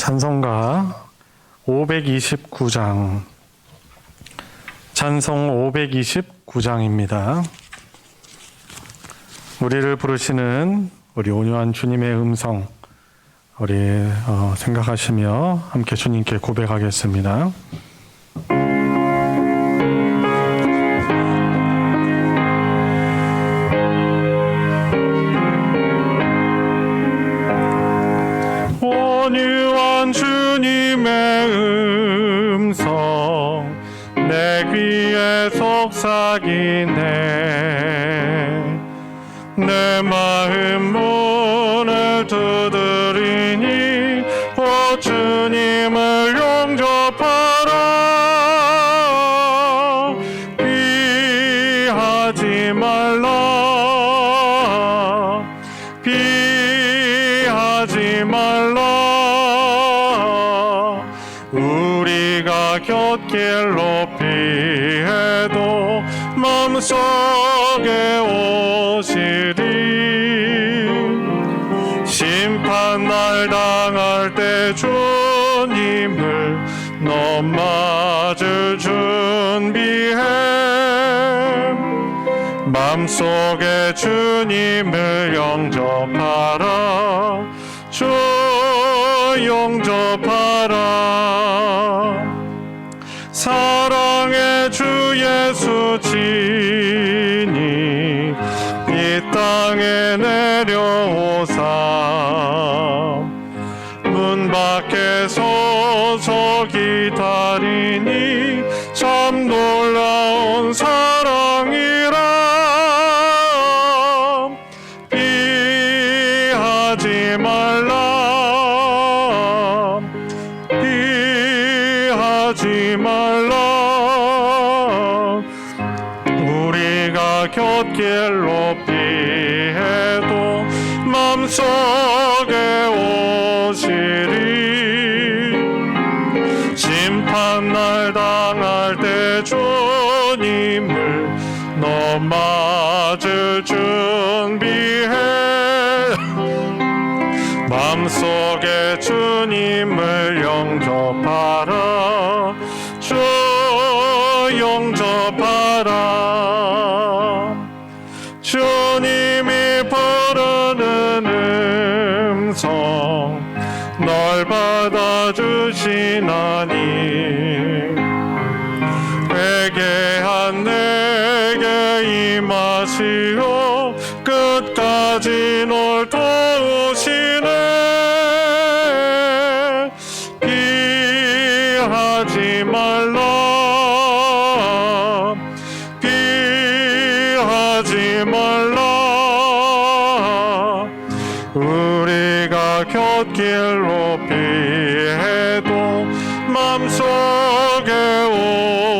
찬송가 529장, 찬송 529장입니다. 우리를 부르시는 우리 온유한 주님의 음성, 우리 생각하시며 함께 주님께 고백하겠습니다. 온유한 주님의 음성 내 귀에 속삭이네. 내 마음 문을 두드리니 오 주님을 영접하라. 피하지 말라. 피하지 말라. 우리가 곁길로 피해도 마음속에 오시리. 심판날 당할 때 주님을 너 맞을 준비해. 마음속에 주님을 영접하라. 주 영접하라. 사랑의 주 예수 지니 이 땅에 내려오사 문 밖에 서서 기다리니 참 놀라운 사랑이라. 피하지 말라. 피하지 말라. 우리가 곁길로 피해도 맘속에 오시리. 심판날 당할 때 주님을 너 맞을 준비해. 마음속에 주님을 영접하라. 주 영접하라. 주님이 부르는 음성 널 받아주시나니. 회개한 내게 임하시오. 끝까지 널 도우시네. 피하지 말라. 피하지 말라. 우리가 곁길로 피해도 맘속에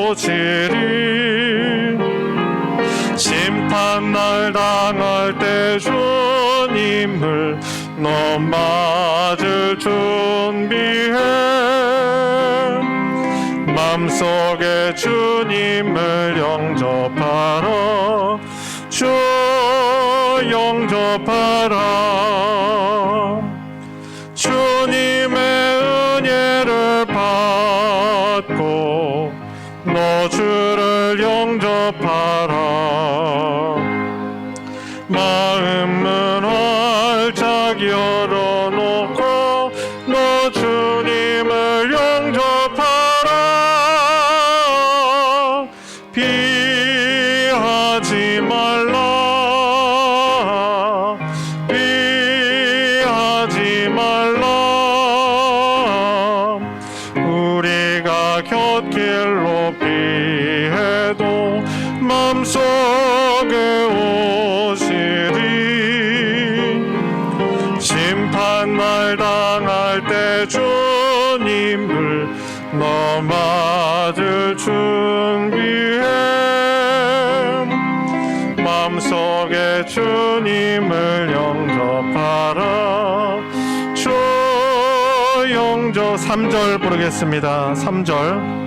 오시리. 심판날 당할 때 주님을 너 맞을 준비해. 맘속에 주님을 영접하라. 주 영접하라. 주님의 은혜를 받고 너 주를 영접하라. 마음은 활짝 열어놓고 너 주님을 영접하라. 피하지 말라. 피하지 말라. 우리가 곁길로 피해도 맘속에 오시리. 심판날 당할 때 주님을 너 맞을 준비해. 마음속에 주님을 영접하라. 주 영접. 3절 부르겠습니다. 3절.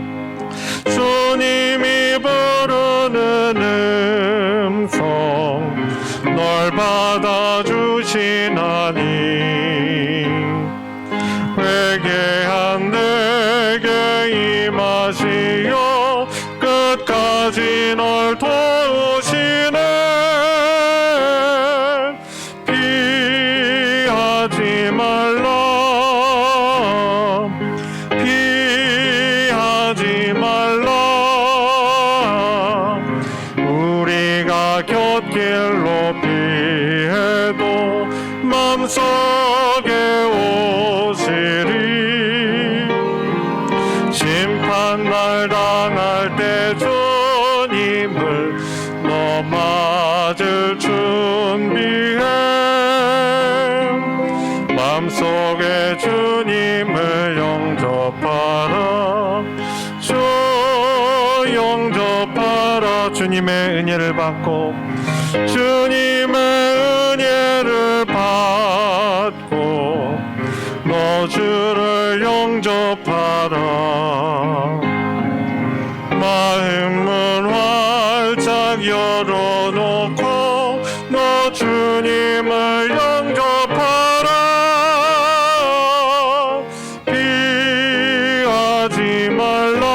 주님이 부르는 음성 널 받아주시나니. 회개 임하시어 끝까지 널 도우시네. 피하지 말라, 피하지 말라. 우리가 곁길로 피해도 맘속에 오시리. 심판날 당할 때 주님을 너 맞을 준비해. 맘속에 주님을 영접하라. 주 영접하라. 주님의 은혜를 받고 주님의 은혜를 받고 너 주를 영접하라. 마음을 활짝 열어놓고 너 주님을 영접하라. 피하지 말라,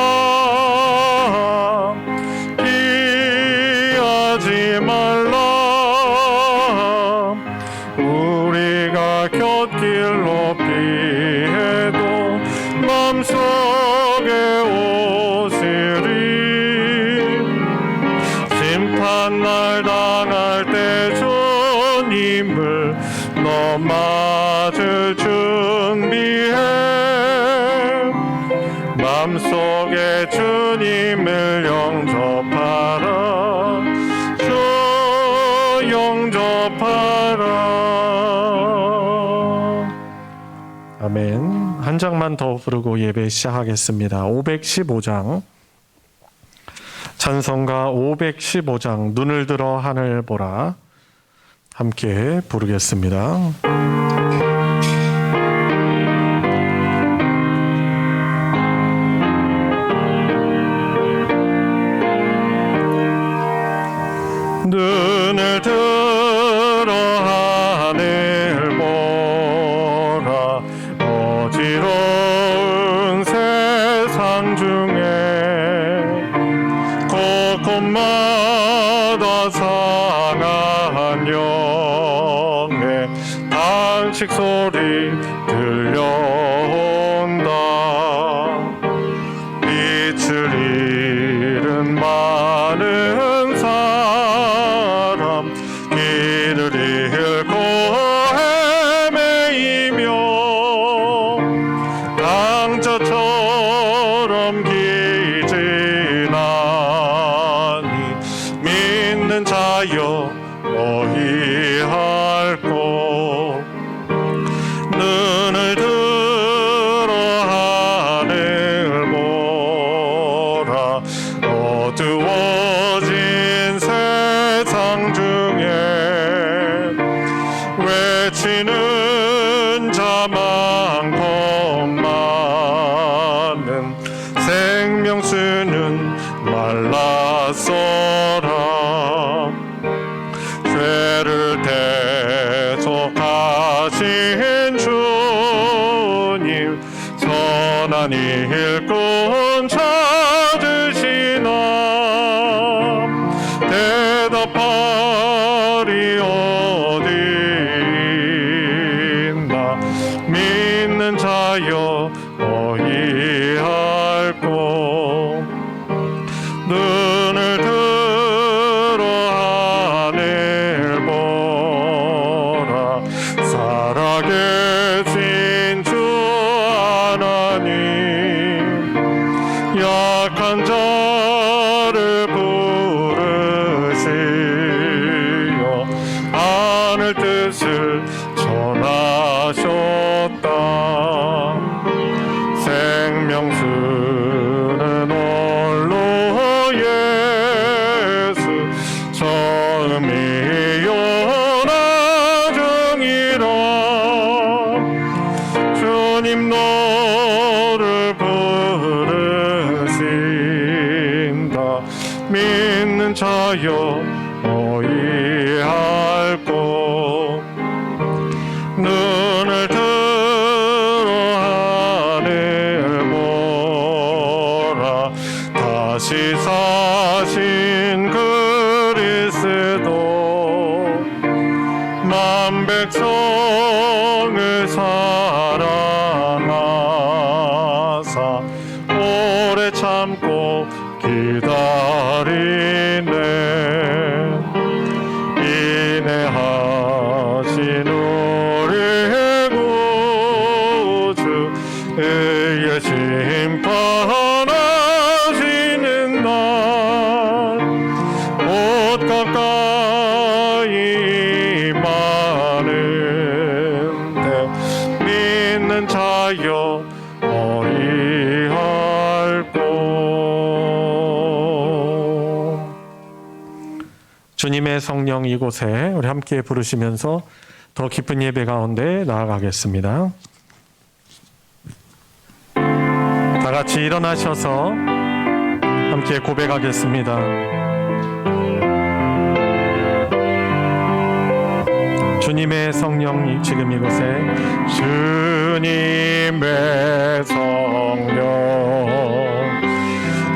피하지 말라. 우리가 곁길로 피해도 맘속에 오시리. 심판날 당할 때 주님을 너 맞을 준비해. 맘속에 주님을 영접하라. 주 영접하라. 아멘. 한 장만 더 부르고 예배 시작하겠습니다. 515장, 찬송가 515장 눈을 들어 하늘 보라 함께 부르겠습니다. 눈을 들어 하늘 보라. 어지러운 세상 중에 곳곳마다 상한 영의 탄식 소리 들려온다. 빛을 잃은 많은 사람 길을 잃고 헤매이며 강자처럼 기진하니 믿는 자여 어이할꼬. 눈을 들어 하늘 보라. 어두워진 세상 중에 외치는 자 많고 많은 생명수는 말랐어라. 죄를 대속하신 주님 선한 일꾼 찾으시나. 대답하리 어디있나. 믿는 자여 어이할꼬. 눈을 들어 하늘 보라. 살아계신 주 하나님 약한 자를 부르시어 하늘 뜻을 전하셨다. 생명수는 홀로 예수 처음이요 나중이라. 주님 너를 부르신다. 믿는 자여 어이할꼬. 눈을 들어 하늘 다시 사신 그리스도 만 백성을 사랑하사 오래 참고 기다리네. 인내하신 우리 구주 의의 심판하시는 날 곧 가까이 많은데 믿는 자여 어리할꼬. 주님의 성령 이곳에 우리 함께 부르시면서 더 깊은 예배 가운데 나아가겠습니다. 다 같이 일어나셔서 함께 고백하겠습니다. 주님의 성령이 지금 이곳에 주님의 성령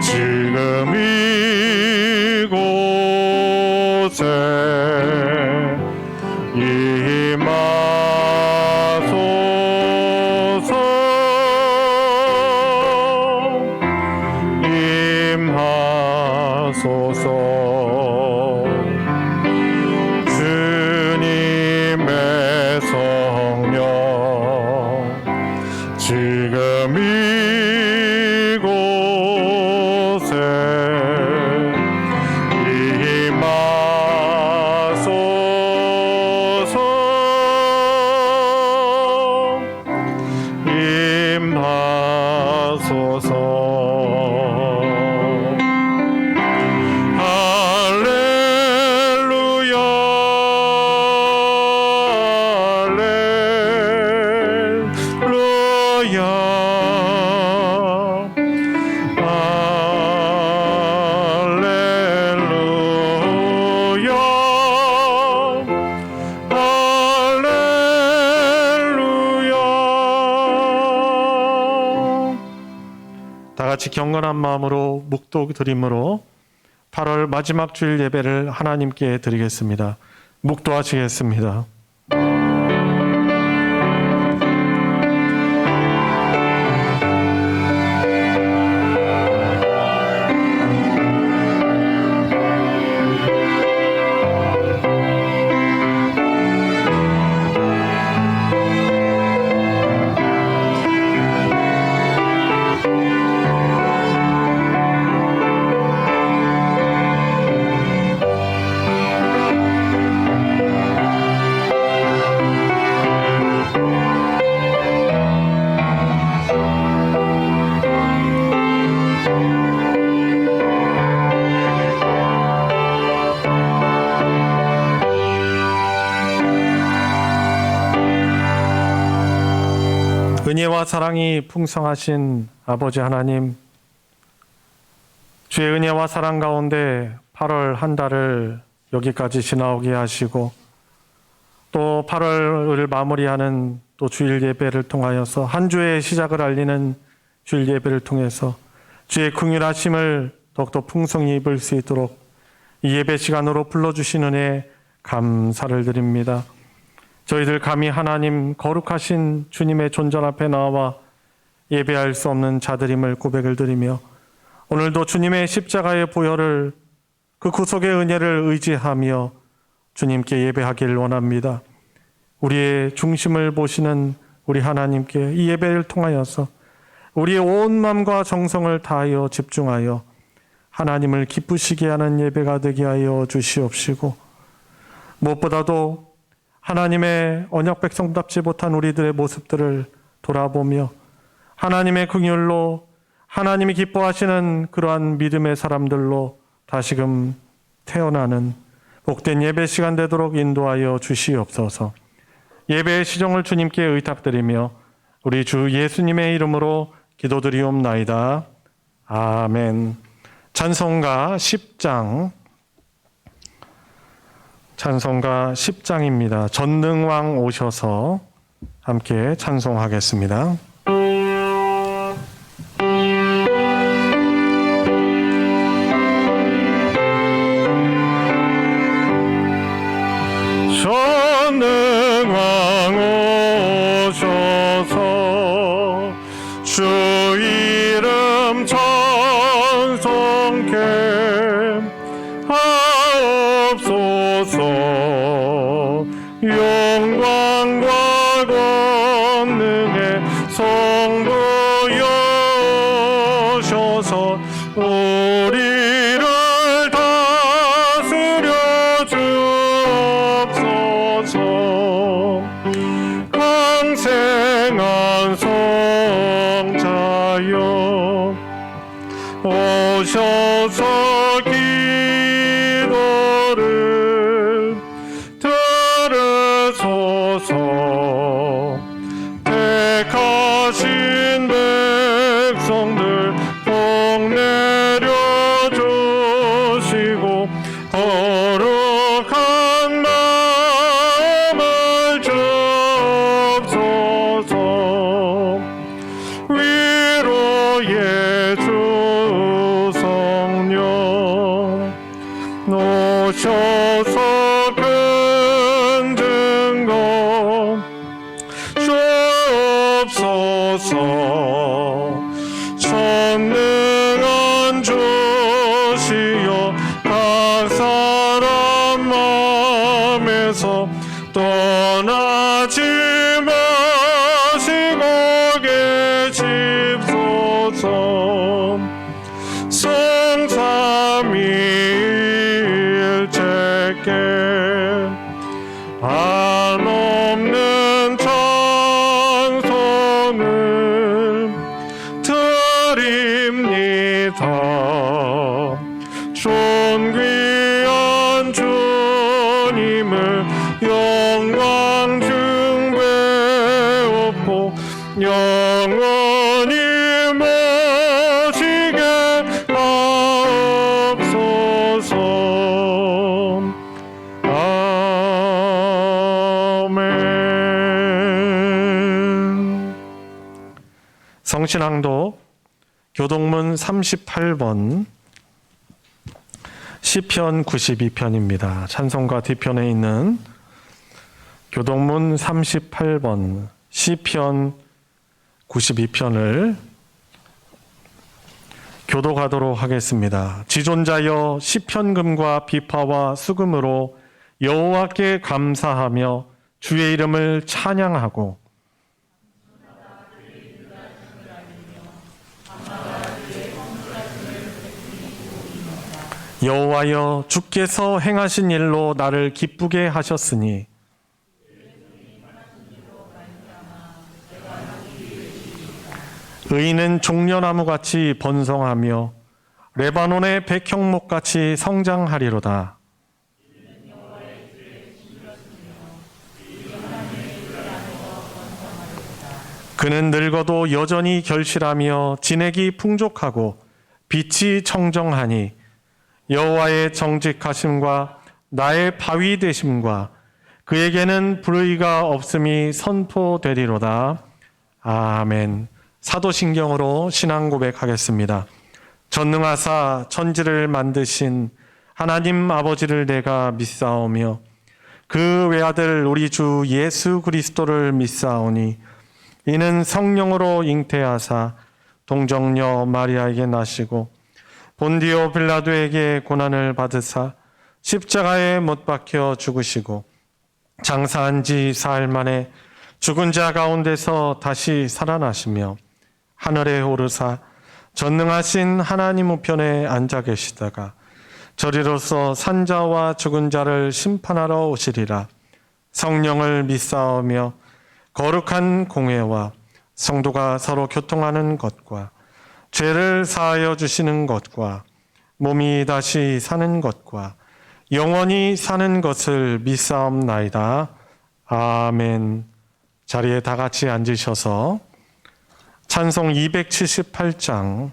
지금 이곳에 임하소서. 주님의 성령 지금 이곳에 임하소서. 다 같이 경건한 마음으로 묵독 드림으로 8월 마지막 주일 예배를 하나님께 드리겠습니다. 묵도하시겠습니다. 은혜와 사랑이 풍성하신 아버지 하나님, 주의 은혜와 사랑 가운데 8월 한 달을 여기까지 지나오게 하시고 또 8월을 마무리하는 또 주일 예배를 통하여서 한 주의 시작을 알리는 주일 예배를 통해서 주의 긍휼하심을 더욱더 풍성히 입을 수 있도록 이 예배 시간으로 불러주신 은혜 감사를 드립니다. 저희들 감히 하나님 거룩하신 주님의 존전 앞에 나와 예배할 수 없는 자들임을 고백을 드리며 오늘도 주님의 십자가의 보혈을 그 구속의 은혜를 의지하며 주님께 예배하길 원합니다. 우리의 중심을 보시는 우리 하나님께 이 예배를 통하여서 우리의 온 마음과 정성을 다하여 집중하여 하나님을 기쁘시게 하는 예배가 되게 하여 주시옵시고 무엇보다도 하나님의 언약 백성답지 못한 우리들의 모습들을 돌아보며 하나님의 긍휼로 하나님이 기뻐하시는 그러한 믿음의 사람들로 다시금 태어나는 복된 예배 시간 되도록 인도하여 주시옵소서. 예배의 시정을 주님께 의탁드리며 우리 주 예수님의 이름으로 기도드리옵나이다. 아멘. 찬송가 10장 찬송가 10장입니다. 전능왕 오셔서 함께 찬송하겠습니다. 주 이름 찬송케 하옵소서. 영광과 권능의 성부여셔서 우리를 다스려 주옵소서. 강생한 성자여 오셔서 기도를 들으소서. 택하신 백성들 복 내려주시고 거룩한 마음을 주옵소서. 위로의 주 성령 오셔서 큰 증거 주옵소서. 전능한 주시여 각 사람 마음에서 떠나지 마시고 계십소서. 성삼위일체께 한없는 찬송을 드립니다. 존귀한 주님을 영광 중배옵고 영원히 모시게 하옵소서. 아멘. 성신앙도 교동문 38번 시편 92편입니다. 찬송가 뒤편에 있는 교동문 38번 시편 92편을 교독하도록 하겠습니다. 지존자여 시편금과 비파와 수금으로 여호와께 감사하며 주의 이름을 찬양하고 여호와여 주께서 행하신 일로 나를 기쁘게 하셨으니 의인은 종려나무같이 번성하며 레바논의 백향목같이 성장하리로다. 그는 늙어도 여전히 결실하며 진액이 풍족하고 빛이 청정하니 여호와의 정직하심과 나의 바위 되심과 그에게는 불의가 없음이 선포되리로다. 아멘. 사도신경으로 신앙 고백하겠습니다. 전능하사 천지를 만드신 하나님 아버지를 내가 믿사오며 그 외아들 우리 주 예수 그리스도를 믿사오니 이는 성령으로 잉태하사 동정녀 마리아에게 나시고 본디오 빌라도에게 고난을 받으사 십자가에 못 박혀 죽으시고 장사한 지 사흘 만에 죽은 자 가운데서 다시 살아나시며 하늘에 오르사 전능하신 하나님 우편에 앉아 계시다가 저리로서 산자와 죽은 자를 심판하러 오시리라. 성령을 믿사오며 거룩한 공회와 성도가 서로 교통하는 것과 죄를 사하여 주시는 것과 몸이 다시 사는 것과 영원히 사는 것을 믿사옵나이다. 아멘. 자리에 다 같이 앉으셔서 찬송 278장,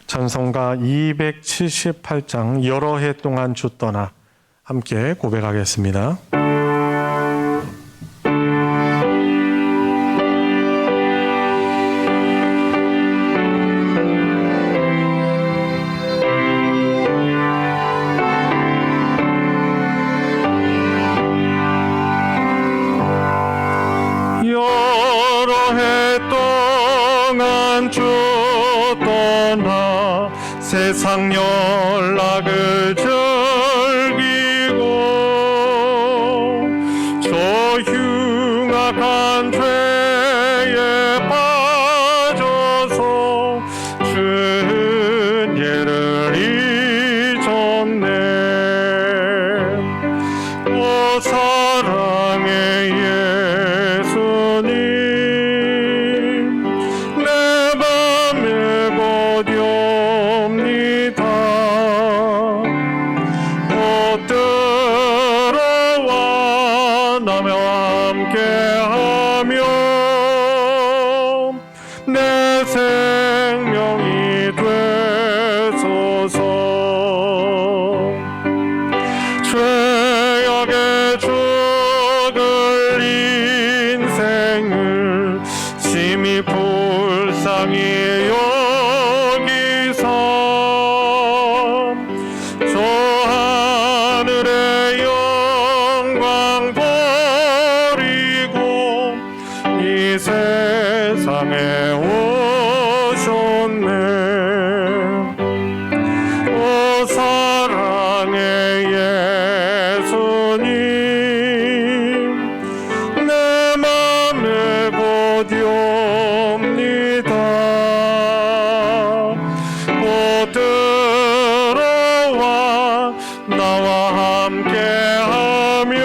찬송가 278장 여러 해 동안 주 떠나 함께 고백하겠습니다. 여러 해 동안 소중한 주 떠나 세상 연락을 즐기고 저 흉악한 죄에 빠져서 주의를 잊었네. 오 사랑의 예수님, 내 맘에 고디옵니다. 곧 들어와 나며 함께하며 내 생명이 되소서. 죄악의 죽을 인생을 심히 불쌍히 여기사 저 하늘의 영광 버리고 이 세상에 오셨네. 오 사랑의 예수님, 내 맘에 고디옵니다. 곧 들어와 나와 함께하며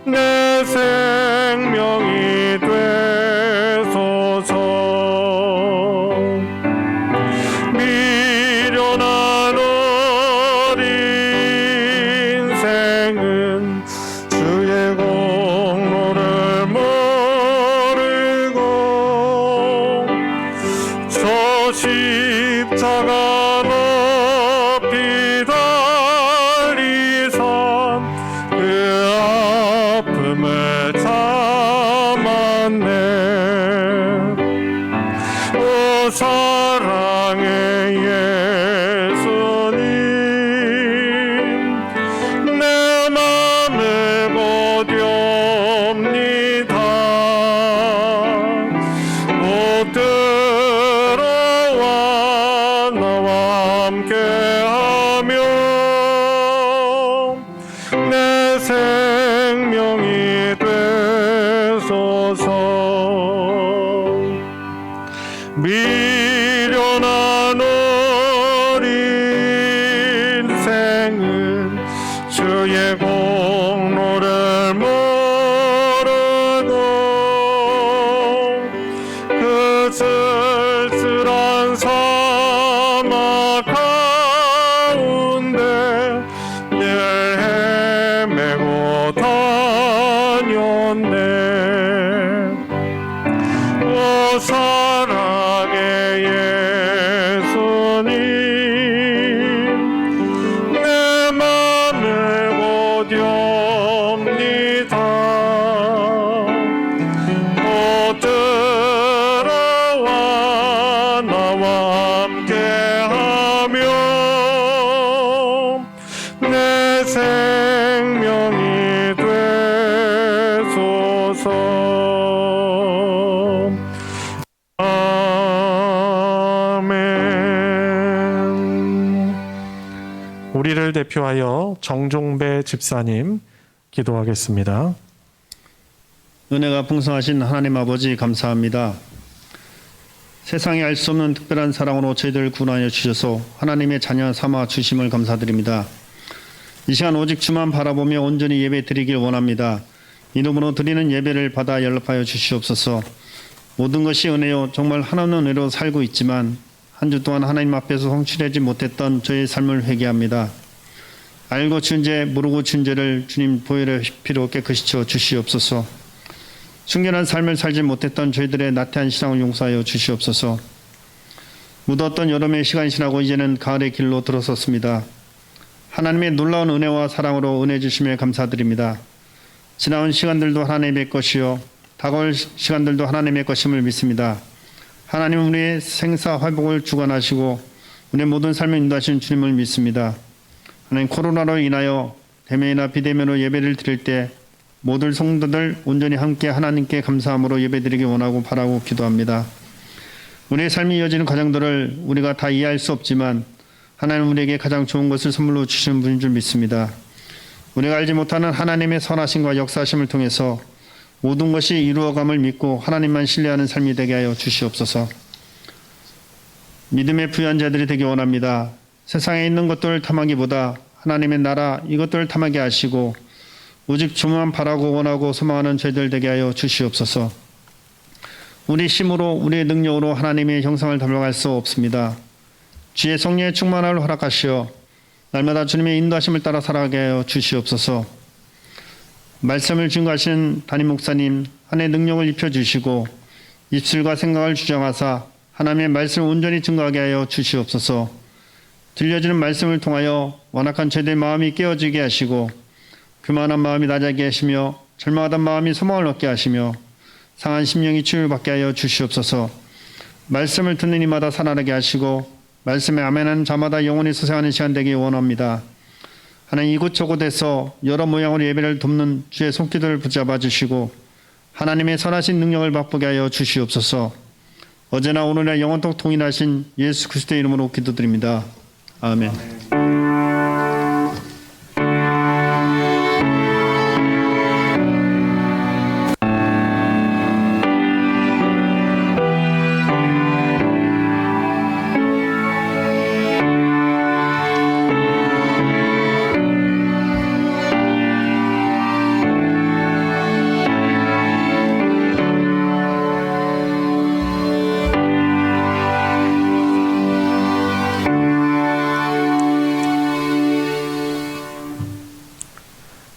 내 생명이 되소서. 미련한 어린 인생은 주의 공로를 모르고 저 십자가 높이 달리사 그 아픔을 참았네. 오 사랑의 예수님, 내 맘에 고디옵니다. 곧 들어와 나와 함께하며 내 생명이 되소서. 미련한 어린 인생은 주의 공로를 모르고 그 쓸쓸한 사막 가운데 늘 헤매고 다녔네. 오 사랑의 예수님, 내 맘에 고디옵니다. 곧 들어와 나와 함께하며 내 생명이 되소서. 우리를 대표하여 정종배 집사님 기도하겠습니다. 은혜가 풍성하신 하나님 아버지 감사합니다. 세상에 알 수 없는 특별한 사랑으로 저희들 구원하여 주셔서 하나님의 자녀 삼아 주심을 감사드립니다. 이 시간 오직 주만 바라보며 온전히 예배 드리길 원합니다. 이름으로 드리는 예배를 받아 연락하여 주시옵소서. 모든 것이 은혜요 정말 하나는 은혜로 살고 있지만 한 주 동안 하나님 앞에서 성취되지 못했던 저의 삶을 회개합니다. 알고 지은 죄 모르고 지은 죄를 주님 보혈의 피로 깨끗이 지어 주시옵소서. 순결한 삶을 살지 못했던 저희들의 나태한 신앙을 용서하여 주시옵소서. 묻었던 여름의 시간이 지나고 이제는 가을의 길로 들어섰습니다. 하나님의 놀라운 은혜와 사랑으로 은혜 주심에 감사드립니다. 지나온 시간들도 하나님의 것이요 다가올 시간들도 하나님의 것임을 믿습니다. 하나님은 우리의 생사화복을 주관하시고 우리의 모든 삶을 인도하시는 주님을 믿습니다. 하나님, 코로나로 인하여 대면이나 비대면으로 예배를 드릴 때 모든 성도들 온전히 함께 하나님께 감사함으로 예배드리기 원하고 바라고 기도합니다. 우리의 삶이 이어지는 과정들을 우리가 다 이해할 수 없지만 하나님 우리에게 가장 좋은 것을 선물로 주시는 분인 줄 믿습니다. 우리가 알지 못하는 하나님의 선하심과 역사하심을 통해서 모든 것이 이루어감을 믿고 하나님만 신뢰하는 삶이 되게 하여 주시옵소서. 믿음의 부유한 자들이 되기 원합니다. 세상에 있는 것들을 탐하기보다 하나님의 나라 이것들을 탐하게 하시고 오직 주만 바라고 원하고 소망하는 저희들 되게 하여 주시옵소서. 우리 힘으로 우리의 능력으로 하나님의 형상을 닮아갈 수 없습니다. 주의 성령의 충만함을 허락하시어 날마다 주님의 인도하심을 따라 살아가게 하여 주시옵소서. 말씀을 증거하신 담임 목사님 한 해 능력을 입혀주시고 입술과 생각을 주장하사 하나님의 말씀을 온전히 증거하게 하여 주시옵소서. 들려주는 말씀을 통하여 완악한 저희들의 마음이 깨어지게 하시고 교만한 마음이 낮아지게 하시며 절망하던 마음이 소망을 얻게 하시며 상한 심령이 치유를 받게 하여 주시옵소서. 말씀을 듣는 이마다 살아나게 하시고 말씀에 아멘하는 자마다 영원히 소생하는 시간 되기 원합니다. 하나님 이곳저곳에서 여러 모양으로 예배를 돕는 주의 손길을 붙잡아 주시고 하나님의 선하신 능력을 맛보게 하여 주시옵소서. 어제나 오늘이나 영원토록 동일하신 예수 그리스도의 이름으로 기도드립니다. 아멘.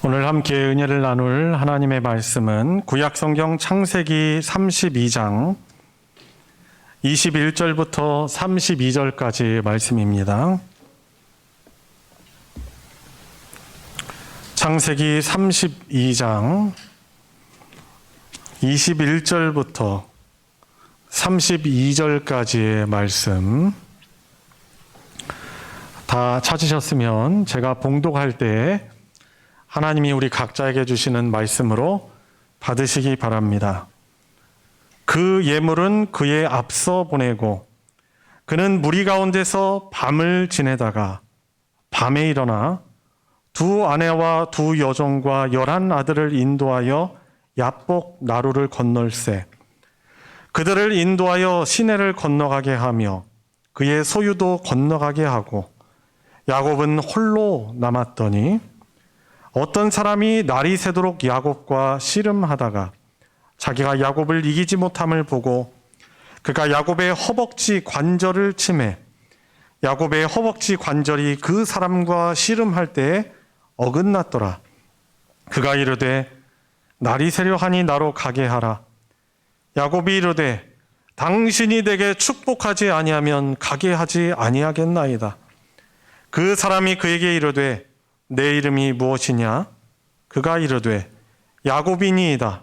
오늘 함께 은혜를 나눌 하나님의 말씀은 구약성경 창세기 32장 21절부터 32절까지 말씀입니다. 창세기 32장 21절부터 32절까지의 말씀 다 찾으셨으면 제가 봉독할 때 하나님이 우리 각자에게 주시는 말씀으로 받으시기 바랍니다. 그 예물은 그의 앞서 보내고 그는 무리 가운데서 밤을 지내다가 밤에 일어나 두 아내와 두 여종과 11 아들을 인도하여 야복 나루를 건널세 그들을 인도하여 시내를 건너가게 하며 그의 소유도 건너가게 하고 야곱은 홀로 남았더니 어떤 사람이 날이 새도록 야곱과 씨름하다가 자기가 야곱을 이기지 못함을 보고 그가 야곱의 허벅지 관절을 치매 야곱의 허벅지 관절이 그 사람과 씨름할 때에 어긋났더라. 그가 이르되 날이 새려 하니 나로 가게 하라. 야곱이 이르되 당신이 내게 축복하지 아니하면 가게 하지 아니하겠나이다. 그 사람이 그에게 이르되 내 이름이 무엇이냐? 그가 이르되 야곱이니이다.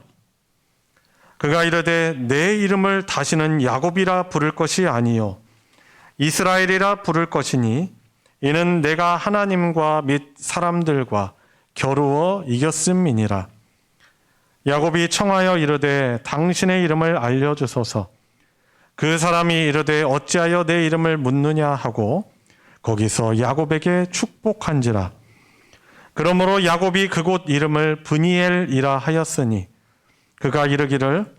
그가 이르되 내 이름을 다시는 야곱이라 부를 것이 아니요 이스라엘이라 부를 것이니 이는 내가 하나님과 및 사람들과 겨루어 이겼음이니라. 야곱이 청하여 이르되 당신의 이름을 알려주소서. 그 사람이 이르되 어찌하여 내 이름을 묻느냐 하고 거기서 야곱에게 축복한지라. 그러므로 야곱이 그곳 이름을 브니엘이라 하였으니 그가 이르기를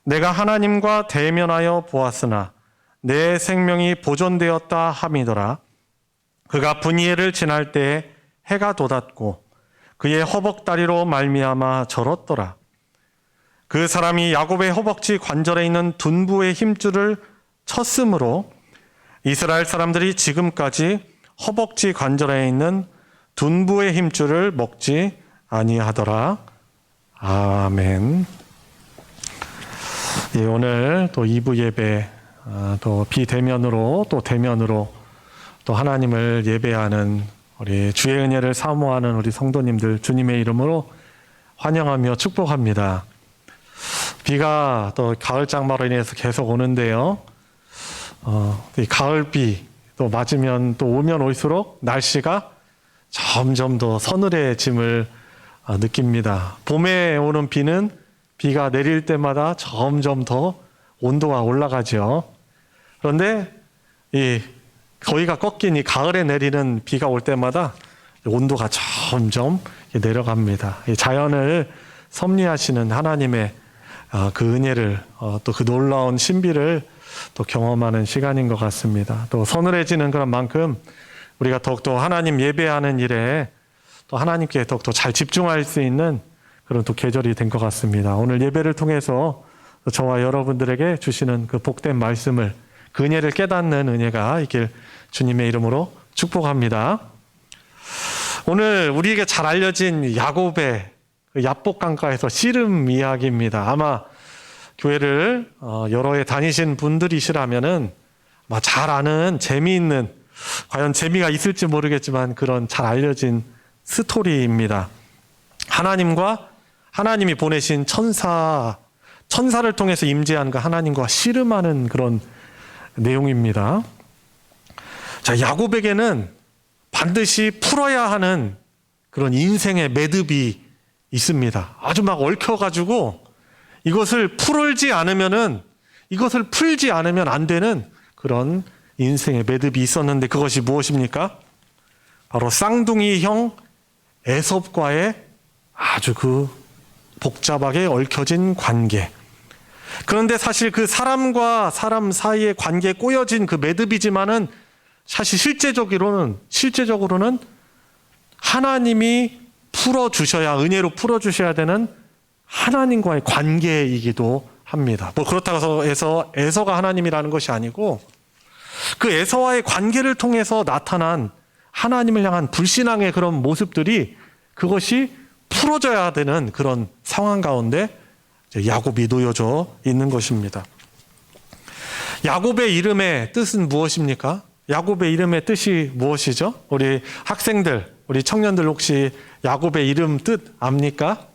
내가 하나님과 대면하여 보았으나 내 생명이 보존되었다 함이더라. 그가 브니엘을 지날 때에 해가 돋았고 그의 허벅다리로 말미암아 절었더라. 그 사람이 야곱의 허벅지 관절에 있는 둔부의 힘줄을 쳤으므로 이스라엘 사람들이 지금까지 허벅지 관절에 있는 둔부의 힘줄을 먹지 아니하더라. 아멘. 예, 오늘 또 2부 예배 또 비대면으로 또 대면으로 또 하나님을 예배하는 우리 주의 은혜를 사모하는 우리 성도님들 주님의 이름으로 환영하며 축복합니다. 비가 또 가을 장마로 인해서 계속 오는데요. 이 가을비 또 맞으면 또 오면 올수록 날씨가 점점 더 서늘해짐을 느낍니다. 봄에 오는 비가 내릴 때마다 점점 더 온도가 올라가죠. 그런데 이 거위가 꺾인 이 가을에 내리는 비가 올 때마다 온도가 점점 내려갑니다. 이 자연을 섭리하시는 하나님의 그 은혜를 또 그 놀라운 신비를 또 경험하는 시간인 것 같습니다. 또 서늘해지는 그런 만큼 우리가 더욱더 하나님 예배하는 일에 또 하나님께 더욱더 잘 집중할 수 있는 그런 또 계절이 된 것 같습니다. 오늘 예배를 통해서 저와 여러분들에게 주시는 그 복된 말씀을, 그 은혜를 깨닫는 은혜가 있길 주님의 이름으로 축복합니다. 오늘 우리에게 잘 알려진 야곱의 그 야복강가에서 씨름 이야기입니다. 아마 교회를 여러 해 다니신 분들이시라면은 아마 잘 아는 재미있는, 과연 재미가 있을지 모르겠지만 그런 잘 알려진 스토리입니다. 하나님이 보내신 천사를 통해서 임재한 그 하나님과 씨름하는 그런 내용입니다. 자, 야곱에게는 반드시 풀어야 하는 그런 인생의 매듭이 있습니다. 아주 막 얽혀가지고 이것을 풀지 않으면 안 되는 그런 인생의 매듭이 있었는데 그것이 무엇입니까? 바로 쌍둥이 형 에섭과의 아주 그 복잡하게 얽혀진 관계. 그런데 사실 그 사람과 사람 사이의 관계에 꼬여진 그 매듭이지만은 사실 실제적으로는 하나님이 은혜로 풀어주셔야 되는 하나님과의 관계이기도 합니다. 뭐 그렇다고 해서 에서가 하나님이라는 것이 아니고 그 에서와의 관계를 통해서 나타난 하나님을 향한 불신앙의 그런 모습들이 그것이 풀어져야 되는 그런 상황 가운데 야곱이 놓여져 있는 것입니다. 야곱의 이름의 뜻은 무엇입니까? 야곱의 이름의 뜻이 무엇이죠? 우리 학생들, 우리 청년들 혹시 야곱의 이름 뜻 압니까?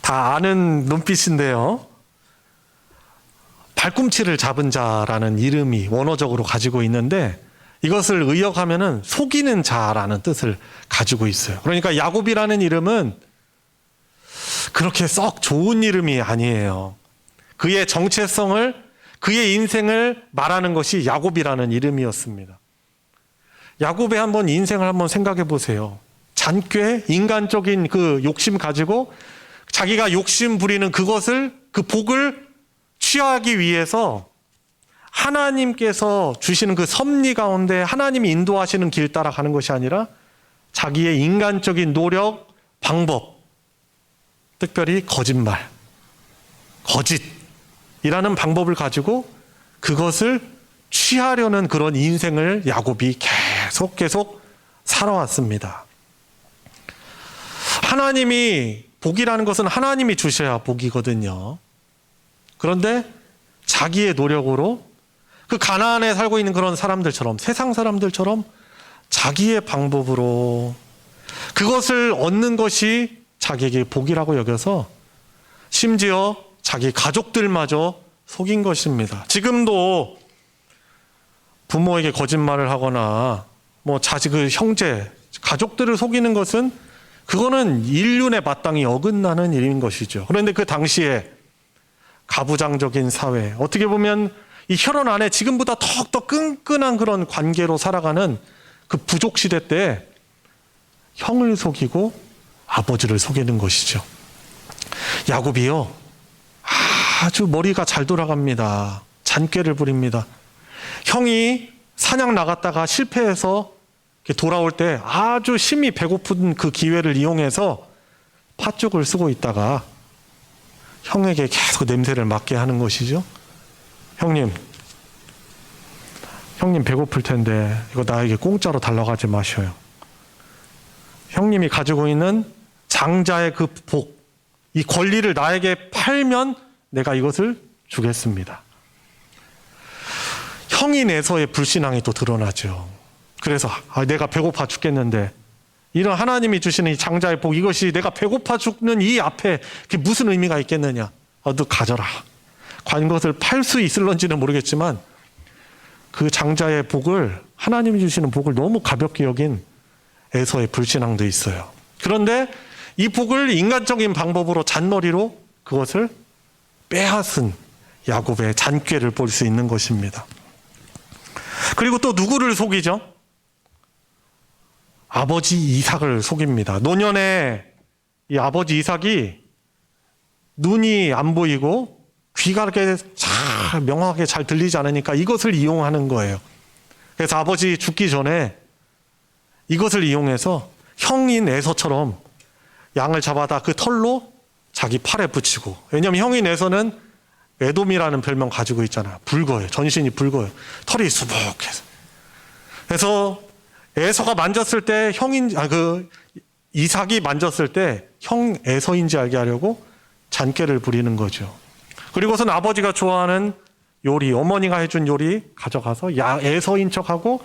다 아는 눈빛인데요. 발꿈치를 잡은 자라는 이름이 원어적으로 가지고 있는데 이것을 의역하면은 속이는 자라는 뜻을 가지고 있어요. 그러니까 야곱이라는 이름은 그렇게 썩 좋은 이름이 아니에요. 그의 정체성을, 그의 인생을 말하는 것이 야곱이라는 이름이었습니다. 야곱의 인생을 한번 생각해 보세요. 잔꾀, 인간적인 그 욕심 가지고 자기가 욕심 부리는 그 복을 취하기 위해서 하나님께서 주시는 그 섭리 가운데 하나님이 인도하시는 길 따라 가는 것이 아니라 자기의 인간적인 노력, 방법, 특별히 거짓이라는 방법을 가지고 그것을 취하려는 그런 인생을 야곱이 계속 살아왔습니다. 복이라는 것은 하나님이 주셔야 복이거든요. 그런데 자기의 노력으로 그 가나안에 살고 있는 그런 사람들처럼, 세상 사람들처럼 자기의 방법으로 그것을 얻는 것이 자기에게 복이라고 여겨서 심지어 자기 가족들마저 속인 것입니다. 지금도 부모에게 거짓말을 하거나 그 형제, 가족들을 속이는 것은 그거는 인륜에 마땅히 어긋나는 일인 것이죠. 그런데 그 당시에 가부장적인 사회, 어떻게 보면 이 혈연 안에 지금보다 더욱더 끈끈한 그런 관계로 살아가는 그 부족 시대 때 형을 속이고 아버지를 속이는 것이죠. 야곱이요, 아주 머리가 잘 돌아갑니다. 잔꾀를 부립니다. 형이 사냥 나갔다가 실패해서 돌아올 때 아주 심히 배고픈 그 기회를 이용해서 팥죽을 쓰고 있다가 형에게 계속 냄새를 맡게 하는 것이죠. 형님 배고플 텐데 이거 나에게 공짜로 달라고 하지 마셔요. 형님이 가지고 있는 장자의 그 복, 이 권리를 나에게 팔면 내가 이것을 주겠습니다. 형인 에서의 불신앙이 또 드러나죠. 그래서 내가 배고파 죽겠는데 이런 하나님이 주시는 이 장자의 복, 이것이 내가 배고파 죽는 이 앞에 그게 무슨 의미가 있겠느냐. 너 가져라. 과연 그것을 팔 수 있을런지는 모르겠지만 그 장자의 복을, 하나님이 주시는 복을 너무 가볍게 여긴 에서의 불신앙도 있어요. 그런데 이 복을 인간적인 방법으로 잔머리로 그것을 빼앗은 야곱의 잔꾀를 볼 수 있는 것입니다. 그리고 또 누구를 속이죠? 아버지 이삭을 속입니다. 노년에 이 아버지 이삭이 눈이 안 보이고 귀가 이렇게 명확하게 잘 들리지 않으니까 이것을 이용하는 거예요. 그래서 아버지 죽기 전에 이것을 이용해서 형인 에서처럼 양을 잡아다 그 털로 자기 팔에 붙이고, 왜냐하면 형인 에서는 에돔이라는 별명 가지고 있잖아요. 붉어요. 전신이 붉어요. 털이 수북해서. 그래서 에서가 만졌을 때 이삭이 만졌을 때 형 에서인지 알게 하려고 잔꾀를 부리는 거죠. 그리고선 아버지가 좋아하는 요리, 어머니가 해준 요리 가져가서 에서인 척하고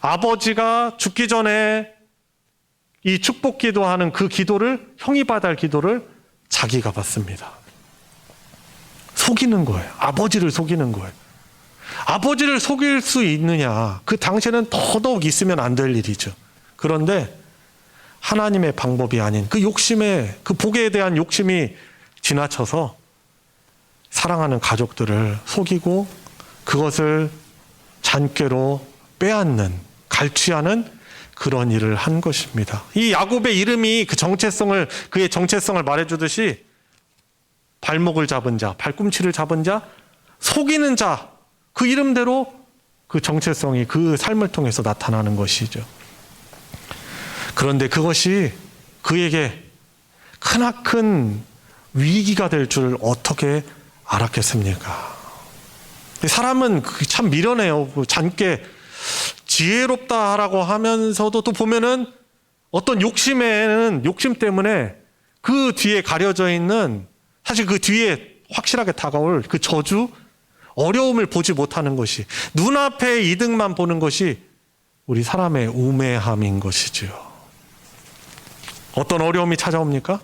아버지가 죽기 전에 이 축복 기도하는 그 기도를, 형이 받을 기도를 자기가 받습니다. 속이는 거예요. 아버지를 속이는 거예요. 아버지를 속일 수 있느냐? 그 당시에는 더더욱 있으면 안 될 일이죠. 그런데 하나님의 방법이 아닌 그 욕심에, 그 복에 대한 욕심이 지나쳐서 사랑하는 가족들을 속이고 그것을 잔꾀로 빼앗는, 갈취하는 그런 일을 한 것입니다. 이 야곱의 이름이 그의 정체성을 말해주듯이 발목을 잡은 자, 발꿈치를 잡은 자, 속이는 자, 그 이름대로 그 정체성이 그 삶을 통해서 나타나는 것이죠. 그런데 그것이 그에게 크나큰 위기가 될 줄 어떻게 알았겠습니까? 사람은 참 미련해요. 잔꾀, 지혜롭다라고 하면서도 또 보면은 어떤 욕심 때문에 그 뒤에 가려져 있는, 사실 그 뒤에 확실하게 다가올 그 저주, 어려움을 보지 못하는 것이, 눈앞의 이득만 보는 것이 우리 사람의 우매함인 것이지요. 어떤 어려움이 찾아옵니까?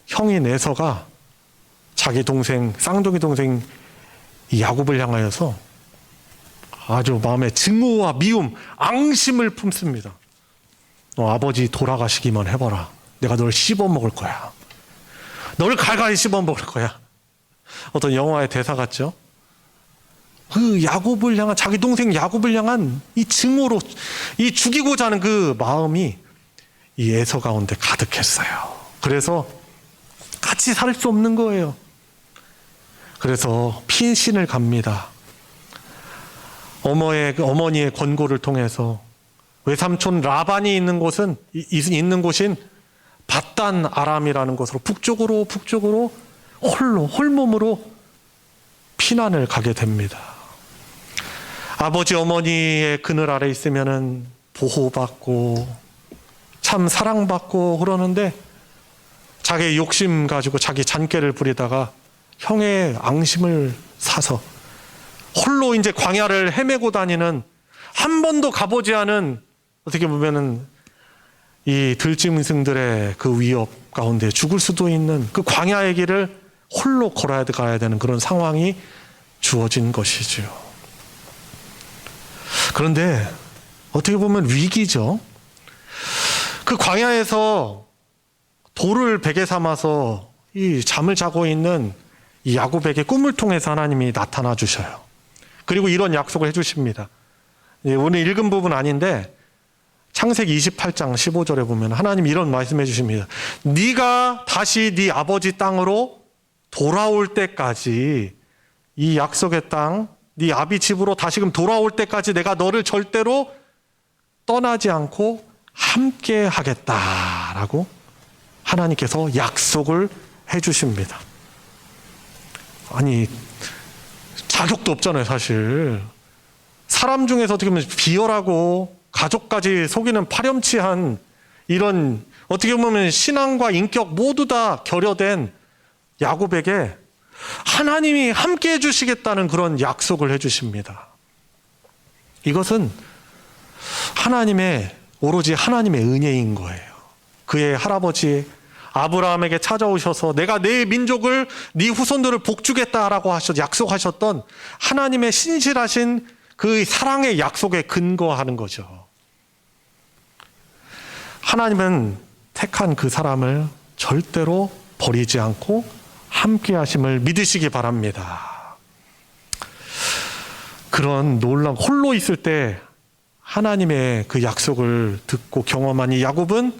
형인 에서가 자기 동생, 쌍둥이 동생 이 야곱을 향하여서 아주 마음에 증오와 미움, 앙심을 품습니다. 너 아버지 돌아가시기만 해봐라. 내가 널 씹어먹을 거야. 너를 갈갈이 씹어먹을 거야. 어떤 영화의 대사 같죠? 그 야곱을 향한, 자기 동생 야곱을 향한 이 증오로, 이 죽이고자 하는 그 마음이 이 에서 가운데 가득했어요. 그래서 같이 살 수 없는 거예요. 그래서 피신을 갑니다. 어머니의 권고를 통해서 외삼촌 라반이 있는 곳인 밧단 아람이라는 곳으로 북쪽으로 홀몸으로 피난을 가게 됩니다. 아버지 어머니의 그늘 아래 있으면은 보호받고 참 사랑받고 그러는데 자기 욕심 가지고 자기 잔꾀를 부리다가 형의 앙심을 사서 홀로 이제 광야를 헤매고 다니는, 한 번도 가보지 않은, 어떻게 보면은 이 들짐승들의 그 위협 가운데 죽을 수도 있는 그 광야의 길을 홀로 가야 되는 그런 상황이 주어진 것이죠. 그런데 어떻게 보면 위기죠. 그 광야에서 돌을 베개 삼아서 이 잠을 자고 있는 이 야곱에게 꿈을 통해서 하나님이 나타나 주셔요. 그리고 이런 약속을 해주십니다. 오늘 읽은 부분 아닌데 창세기 28장 15절에 보면 하나님 이런 말씀해 주십니다. 네가 다시 네 아버지 땅으로 돌아올 때까지, 이 약속의 땅, 네 아비 집으로 다시금 돌아올 때까지 내가 너를 절대로 떠나지 않고 함께 하겠다라고 하나님께서 약속을 해 주십니다. 아니, 자격도 없잖아요, 사실. 사람 중에서 어떻게 보면 비열하고 가족까지 속이는 파렴치한 이런, 어떻게 보면 신앙과 인격 모두 다 결여된 야곱에게 하나님이 함께 해주시겠다는 그런 약속을 해주십니다. 이것은 오로지 하나님의 은혜인 거예요. 그의 할아버지 아브라함에게 찾아오셔서 내가 내 민족을, 네 후손들을 복주겠다라고 약속하셨던 하나님의 신실하신 그 사랑의 약속에 근거하는 거죠. 하나님은 택한 그 사람을 절대로 버리지 않고 함께 하심을 믿으시기 바랍니다. 그런 놀라운 홀로 있을 때 하나님의 그 약속을 듣고 경험한 이 야곱은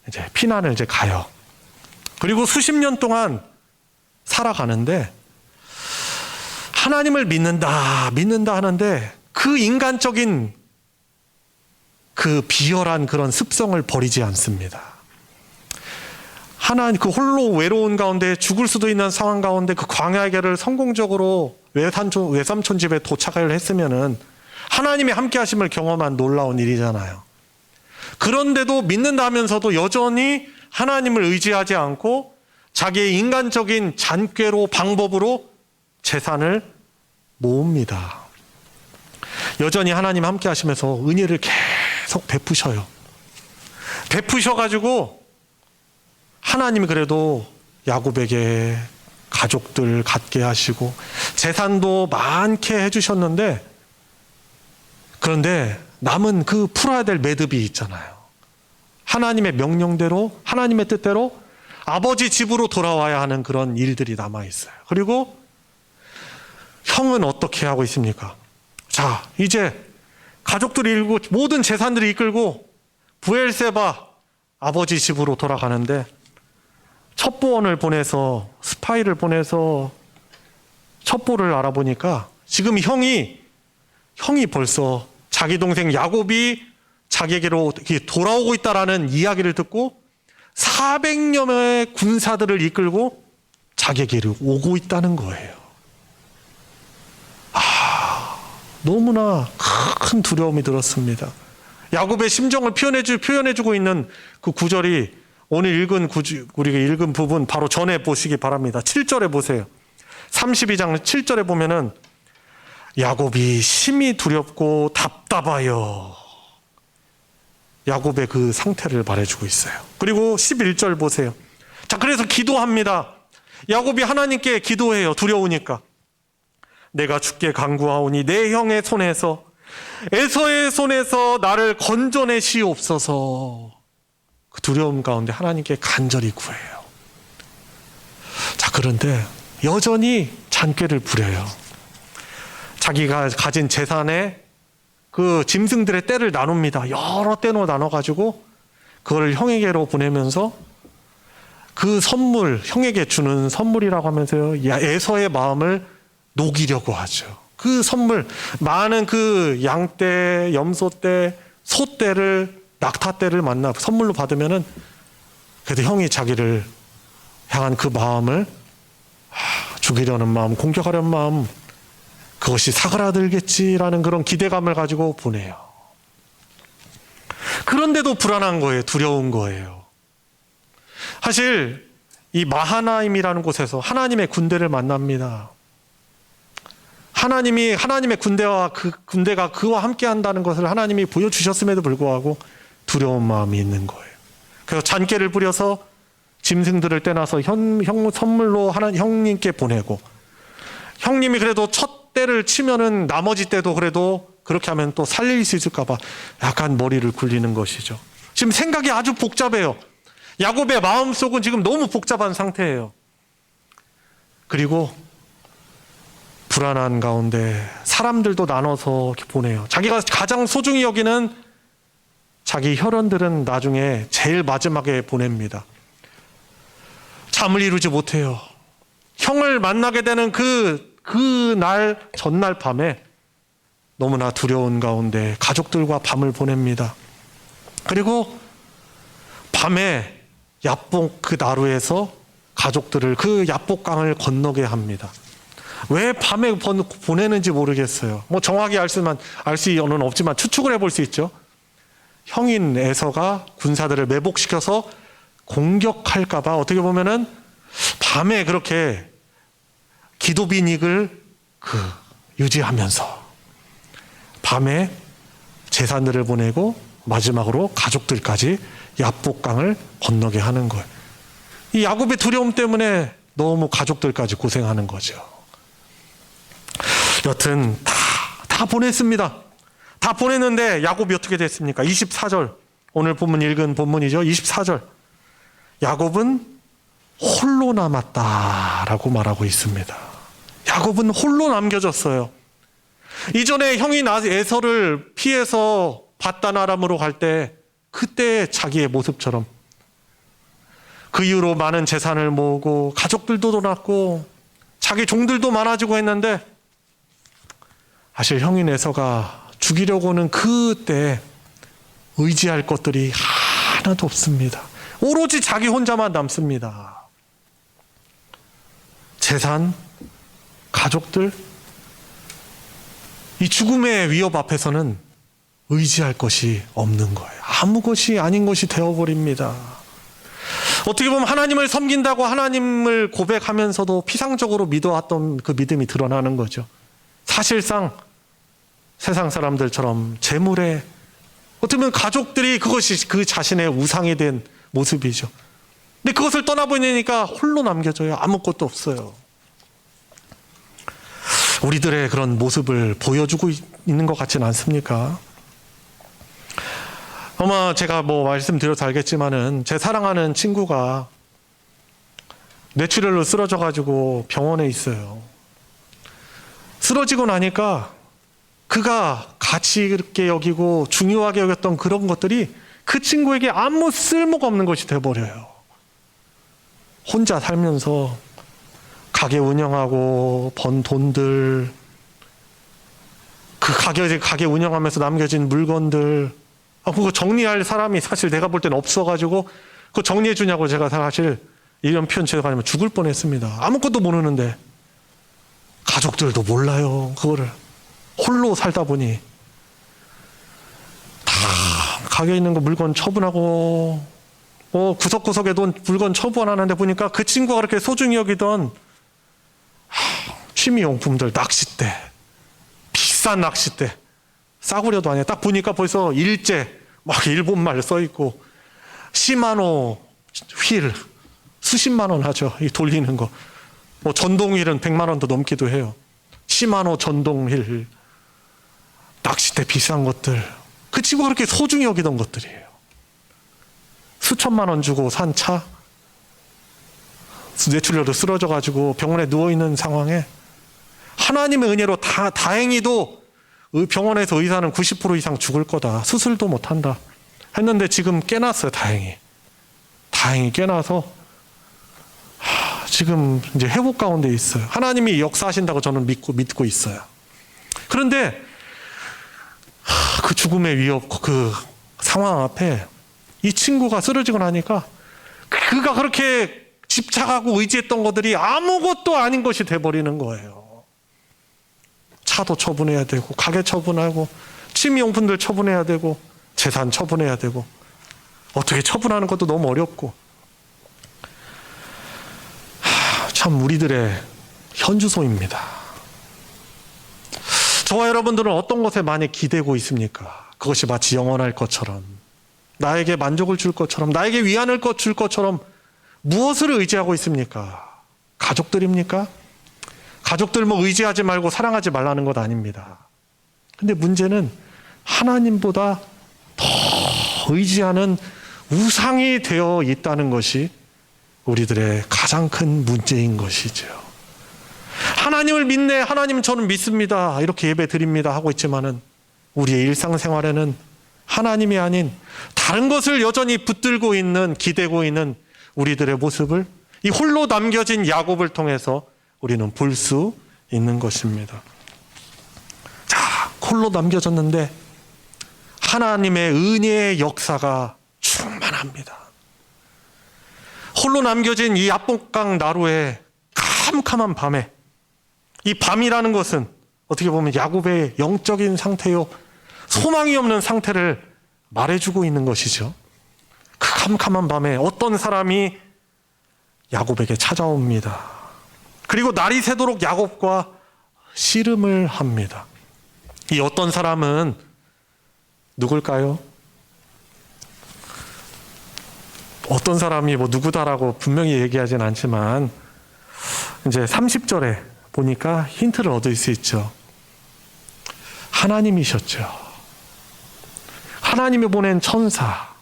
이제 피난을 이제 가요. 그리고 수십 년 동안 살아가는데 하나님을 믿는다 하는데 그 인간적인 그 비열한 그런 습성을 버리지 않습니다. 하나님 그 홀로 외로운 가운데 죽을 수도 있는 상황 가운데 그 광야의 길을 성공적으로 외삼촌 집에 도착을 했으면은 하나님의 함께 하심을 경험한 놀라운 일이잖아요. 그런데도 믿는다 하면서도 여전히 하나님을 의지하지 않고 자기의 인간적인 잔꾀로 방법으로 재산을 모읍니다. 여전히 하나님 함께 하시면서 은혜를 계속 베푸셔요. 베푸셔가지고 하나님이 그래도 야곱에게 가족들 갖게 하시고 재산도 많게 해주셨는데, 그런데 남은 그 풀어야 될 매듭이 있잖아요. 하나님의 명령대로 하나님의 뜻대로 아버지 집으로 돌아와야 하는 그런 일들이 남아있어요. 그리고 형은 어떻게 하고 있습니까? 자, 이제 가족들이 일고 모든 재산들이 이끌고 브엘세바 아버지 집으로 돌아가는데 첩보원을 보내서 스파이를 보내서 첩보를 알아보니까 지금 형이 벌써 자기 동생 야곱이 자기에게로 돌아오고 있다라는 이야기를 듣고 400여 명의 군사들을 이끌고 자기에게로 오고 있다는 거예요. 너무나 큰 두려움이 들었습니다. 야곱의 심정을 표현해주고 있는 그 구절이 오늘 우리가 읽은 부분 바로 전에 보시기 바랍니다. 7절에 보세요. 32장 7절에 보면은 야곱이 심히 두렵고 답답하여, 야곱의 그 상태를 말해주고 있어요. 그리고 11절 보세요. 자, 그래서 기도합니다. 야곱이 하나님께 기도해요. 두려우니까. 내가 주께 간구하오니 내 형의 손에서, 에서의 손에서 나를 건져내시옵소서. 그 두려움 가운데 하나님께 간절히 구해요. 자, 그런데 여전히 잔꾀를 부려요. 자기가 가진 재산에 그 짐승들의 떼를 나눕니다. 여러 떼로 나눠가지고 그걸 형에게로 보내면서 그 선물, 형에게 주는 선물이라고 하면서요, 에서의 마음을 녹이려고 하죠. 그 선물, 많은 그 양떼, 염소떼, 소떼를, 낙타떼를 만나 선물로 받으면은 그래도 형이 자기를 향한 그 마음을 죽이려는 마음, 공격하려는 마음, 그것이 사그라들겠지라는 그런 기대감을 가지고 보내요. 그런데도 불안한 거예요. 두려운 거예요. 사실 이 마하나임이라는 곳에서 하나님의 군대를 만납니다. 하나님의 군대와 그 군대가 그와 함께 한다는 것을 하나님이 보여주셨음에도 불구하고 두려운 마음이 있는 거예요. 그래서 잔꾀를 부려서 짐승들을 떼놔서 형 선물로 형님께 보내고, 형님이 그래도 첫 때를 치면은 나머지 때도 그래도 그렇게 하면 또 살릴 수 있을까봐 약간 머리를 굴리는 것이죠. 지금 생각이 아주 복잡해요. 야곱의 마음속은 지금 너무 복잡한 상태예요. 그리고 불안한 가운데 사람들도 나눠서 보내요. 자기가 가장 소중히 여기는 자기 혈연들은 나중에 제일 마지막에 보냅니다. 잠을 이루지 못해요. 형을 만나게 되는 전날 밤에 너무나 두려운 가운데 가족들과 밤을 보냅니다. 그리고 밤에 야복 그 나루에서 가족들을 그 야복강을 건너게 합니다. 왜 밤에 보내는지 모르겠어요. 뭐 정확히 알 수는 없지만 추측을 해볼 수 있죠. 형인 에서가 군사들을 매복시켜서 공격할까봐 어떻게 보면은 밤에 그렇게 기도 빈익을 유지하면서 밤에 재산들을 보내고 마지막으로 가족들까지 야복강을 건너게 하는 거예요. 이 야곱의 두려움 때문에 너무 가족들까지 고생하는 거죠. 여튼 다 보냈습니다. 다 보냈는데 야곱이 어떻게 됐습니까? 24절, 오늘 읽은 본문이죠. 24절 야곱은 홀로 남았다라고 말하고 있습니다. 야곱은 홀로 남겨졌어요. 이전에 형이 에서를 피해서 바단 아람으로 갈 때 그때 자기의 모습처럼 그 이후로 많은 재산을 모으고 가족들도 낳고 자기 종들도 많아지고 했는데 사실 형인 에서가 죽이려고 하는 그때 의지할 것들이 하나도 없습니다. 오로지 자기 혼자만 남습니다. 재산, 가족들, 이 죽음의 위협 앞에서는 의지할 것이 없는 거예요. 아무 것이 아닌 것이 되어버립니다. 어떻게 보면 하나님을 섬긴다고 하나님을 고백하면서도 피상적으로 믿어왔던 그 믿음이 드러나는 거죠. 사실상 세상 사람들처럼 재물에 어떻게 보면 가족들이 그것이 그 자신의 우상이 된 모습이죠. 근데 그것을 떠나보내니까 홀로 남겨져요. 아무것도 없어요. 우리들의 그런 모습을 보여주고 있는 것 같지는 않습니까? 아마 제가 말씀드려서 알겠지만은 제 사랑하는 친구가 뇌출혈로 쓰러져가지고 병원에 있어요. 쓰러지고 나니까 그가 가치 있게 여기고 중요하게 여겼던 그런 것들이 그 친구에게 아무 쓸모가 없는 것이 돼버려요. 혼자 살면서 가게 운영하고 번 돈들, 그 가게 운영하면서 남겨진 물건들, 그거 정리할 사람이 사실 내가 볼 때는 없어가지고 그거 정리해 주냐고 제가 사실 이런 표현 제가 아니면 죽을 뻔했습니다. 아무것도 모르는데 가족들도 몰라요. 그거를 홀로 살다 보니 다 가게에 있는 거 물건 처분하고 구석구석에 돈 물건 처분하는데 보니까 그 친구가 그렇게 소중히 여기던 취미용품들, 낚싯대, 비싼 낚싯대, 싸구려도 아니에요. 딱 보니까 벌써 일제 막 일본말 써있고 시마노 휠 수십만 원 하죠. 이 돌리는 거. 전동휠은 100만 원도 넘기도 해요. 시마노 전동휠, 낚싯대 비싼 것들. 그 친구가 그렇게 소중히 여기던 것들이에요. 수천만 원 주고 산 차, 뇌출혈로 쓰러져가지고 병원에 누워있는 상황에 하나님의 은혜로 다행히도 병원에서 의사는 90% 이상 죽을 거다. 수술도 못한다. 했는데 지금 깨났어요. 다행히 깨나서 지금 이제 회복 가운데 있어요. 하나님이 역사하신다고 저는 믿고 있어요. 그런데 그 죽음의 위협, 그 상황 앞에 이 친구가 쓰러지고 나니까 그가 그렇게 집착하고 의지했던 것들이 아무것도 아닌 것이 돼버리는 거예요. 차도 처분해야 되고, 가게 처분하고, 취미용품들 처분해야 되고, 재산 처분해야 되고, 어떻게 처분하는 것도 너무 어렵고. 참 우리들의 현주소입니다. 저와 여러분들은 어떤 것에 많이 기대고 있습니까? 그것이 마치 영원할 것처럼, 나에게 만족을 줄 것처럼, 나에게 위안을 줄 것처럼 무엇을 의지하고 있습니까? 가족들입니까? 가족들 의지하지 말고 사랑하지 말라는 것 아닙니다. 근데 문제는 하나님보다 더 의지하는 우상이 되어 있다는 것이 우리들의 가장 큰 문제인 것이죠. 하나님을 믿네, 하나님 저는 믿습니다, 이렇게 예배 드립니다 하고 있지만은 우리의 일상생활에는 하나님이 아닌 다른 것을 여전히 붙들고 있는, 기대고 있는 우리들의 모습을 이 홀로 남겨진 야곱을 통해서 우리는 볼 수 있는 것입니다. 자, 홀로 남겨졌는데 하나님의 은혜의 역사가 충만합니다. 홀로 남겨진 이 압록강 나루의 캄캄한 밤에, 이 밤이라는 것은 어떻게 보면 야곱의 영적인 상태요, 소망이 없는 상태를 말해주고 있는 것이죠. 그 캄캄한 밤에 어떤 사람이 야곱에게 찾아옵니다. 그리고 날이 새도록 야곱과 씨름을 합니다. 이 어떤 사람은 누굴까요? 어떤 사람이 누구다라고 분명히 얘기하진 않지만 이제 30절에 보니까 힌트를 얻을 수 있죠. 하나님이셨죠. 하나님이 보낸 천사,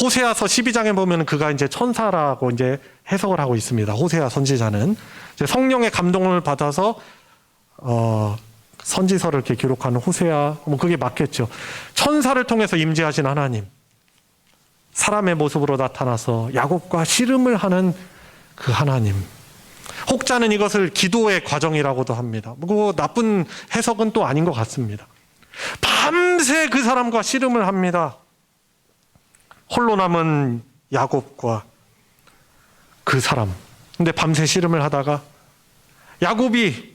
호세아서 12장에 보면 그가 이제 천사라고 이제 해석을 하고 있습니다. 호세아 선지자는 이제 성령의 감동을 받아서 선지서를 이렇게 기록하는 호세아, 뭐 그게 맞겠죠. 천사를 통해서 임재하신 하나님, 사람의 모습으로 나타나서 야곱과 씨름을 하는 그 하나님. 혹자는 이것을 기도의 과정이라고도 합니다. 뭐 나쁜 해석은 또 아닌 것 같습니다. 밤새 그 사람과 씨름을 합니다. 홀로 남은 야곱과 그 사람. 근데 밤새 씨름을 하다가 야곱이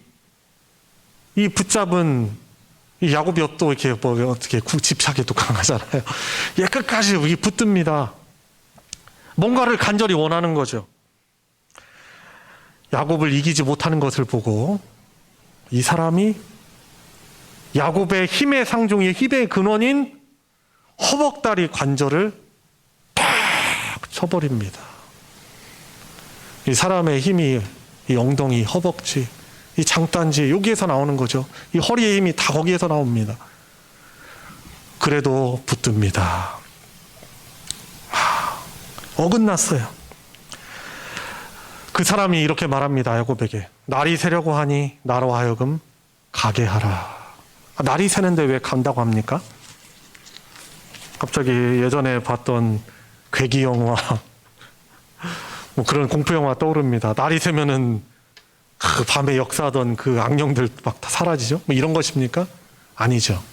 이 붙잡은 이 야곱이 또 이렇게 뭐 어떻게 집착이 또 강하잖아요. 얘 끝까지 이 붙듭니다. 뭔가를 간절히 원하는 거죠. 야곱을 이기지 못하는 것을 보고 이 사람이 야곱의 힘의 상중의 힘의 근원인 허벅다리 관절을 탁 쳐버립니다. 이 사람의 힘이 이 엉덩이, 허벅지, 이 장단지 여기에서 나오는 거죠. 이 허리의 힘이 다 거기에서 나옵니다. 그래도 붙듭니다. 어긋났어요. 그 사람이 이렇게 말합니다. 야곱에게. 날이 새려고 하니 나로 하여금 가게 하라. 날이 새는데 왜 간다고 합니까? 갑자기 예전에 봤던 괴기 영화 뭐 그런 공포 영화 떠오릅니다. 날이 새면은 그 밤에 역사하던 그 악령들 막 다 사라지죠? 뭐 이런 것입니까? 아니죠.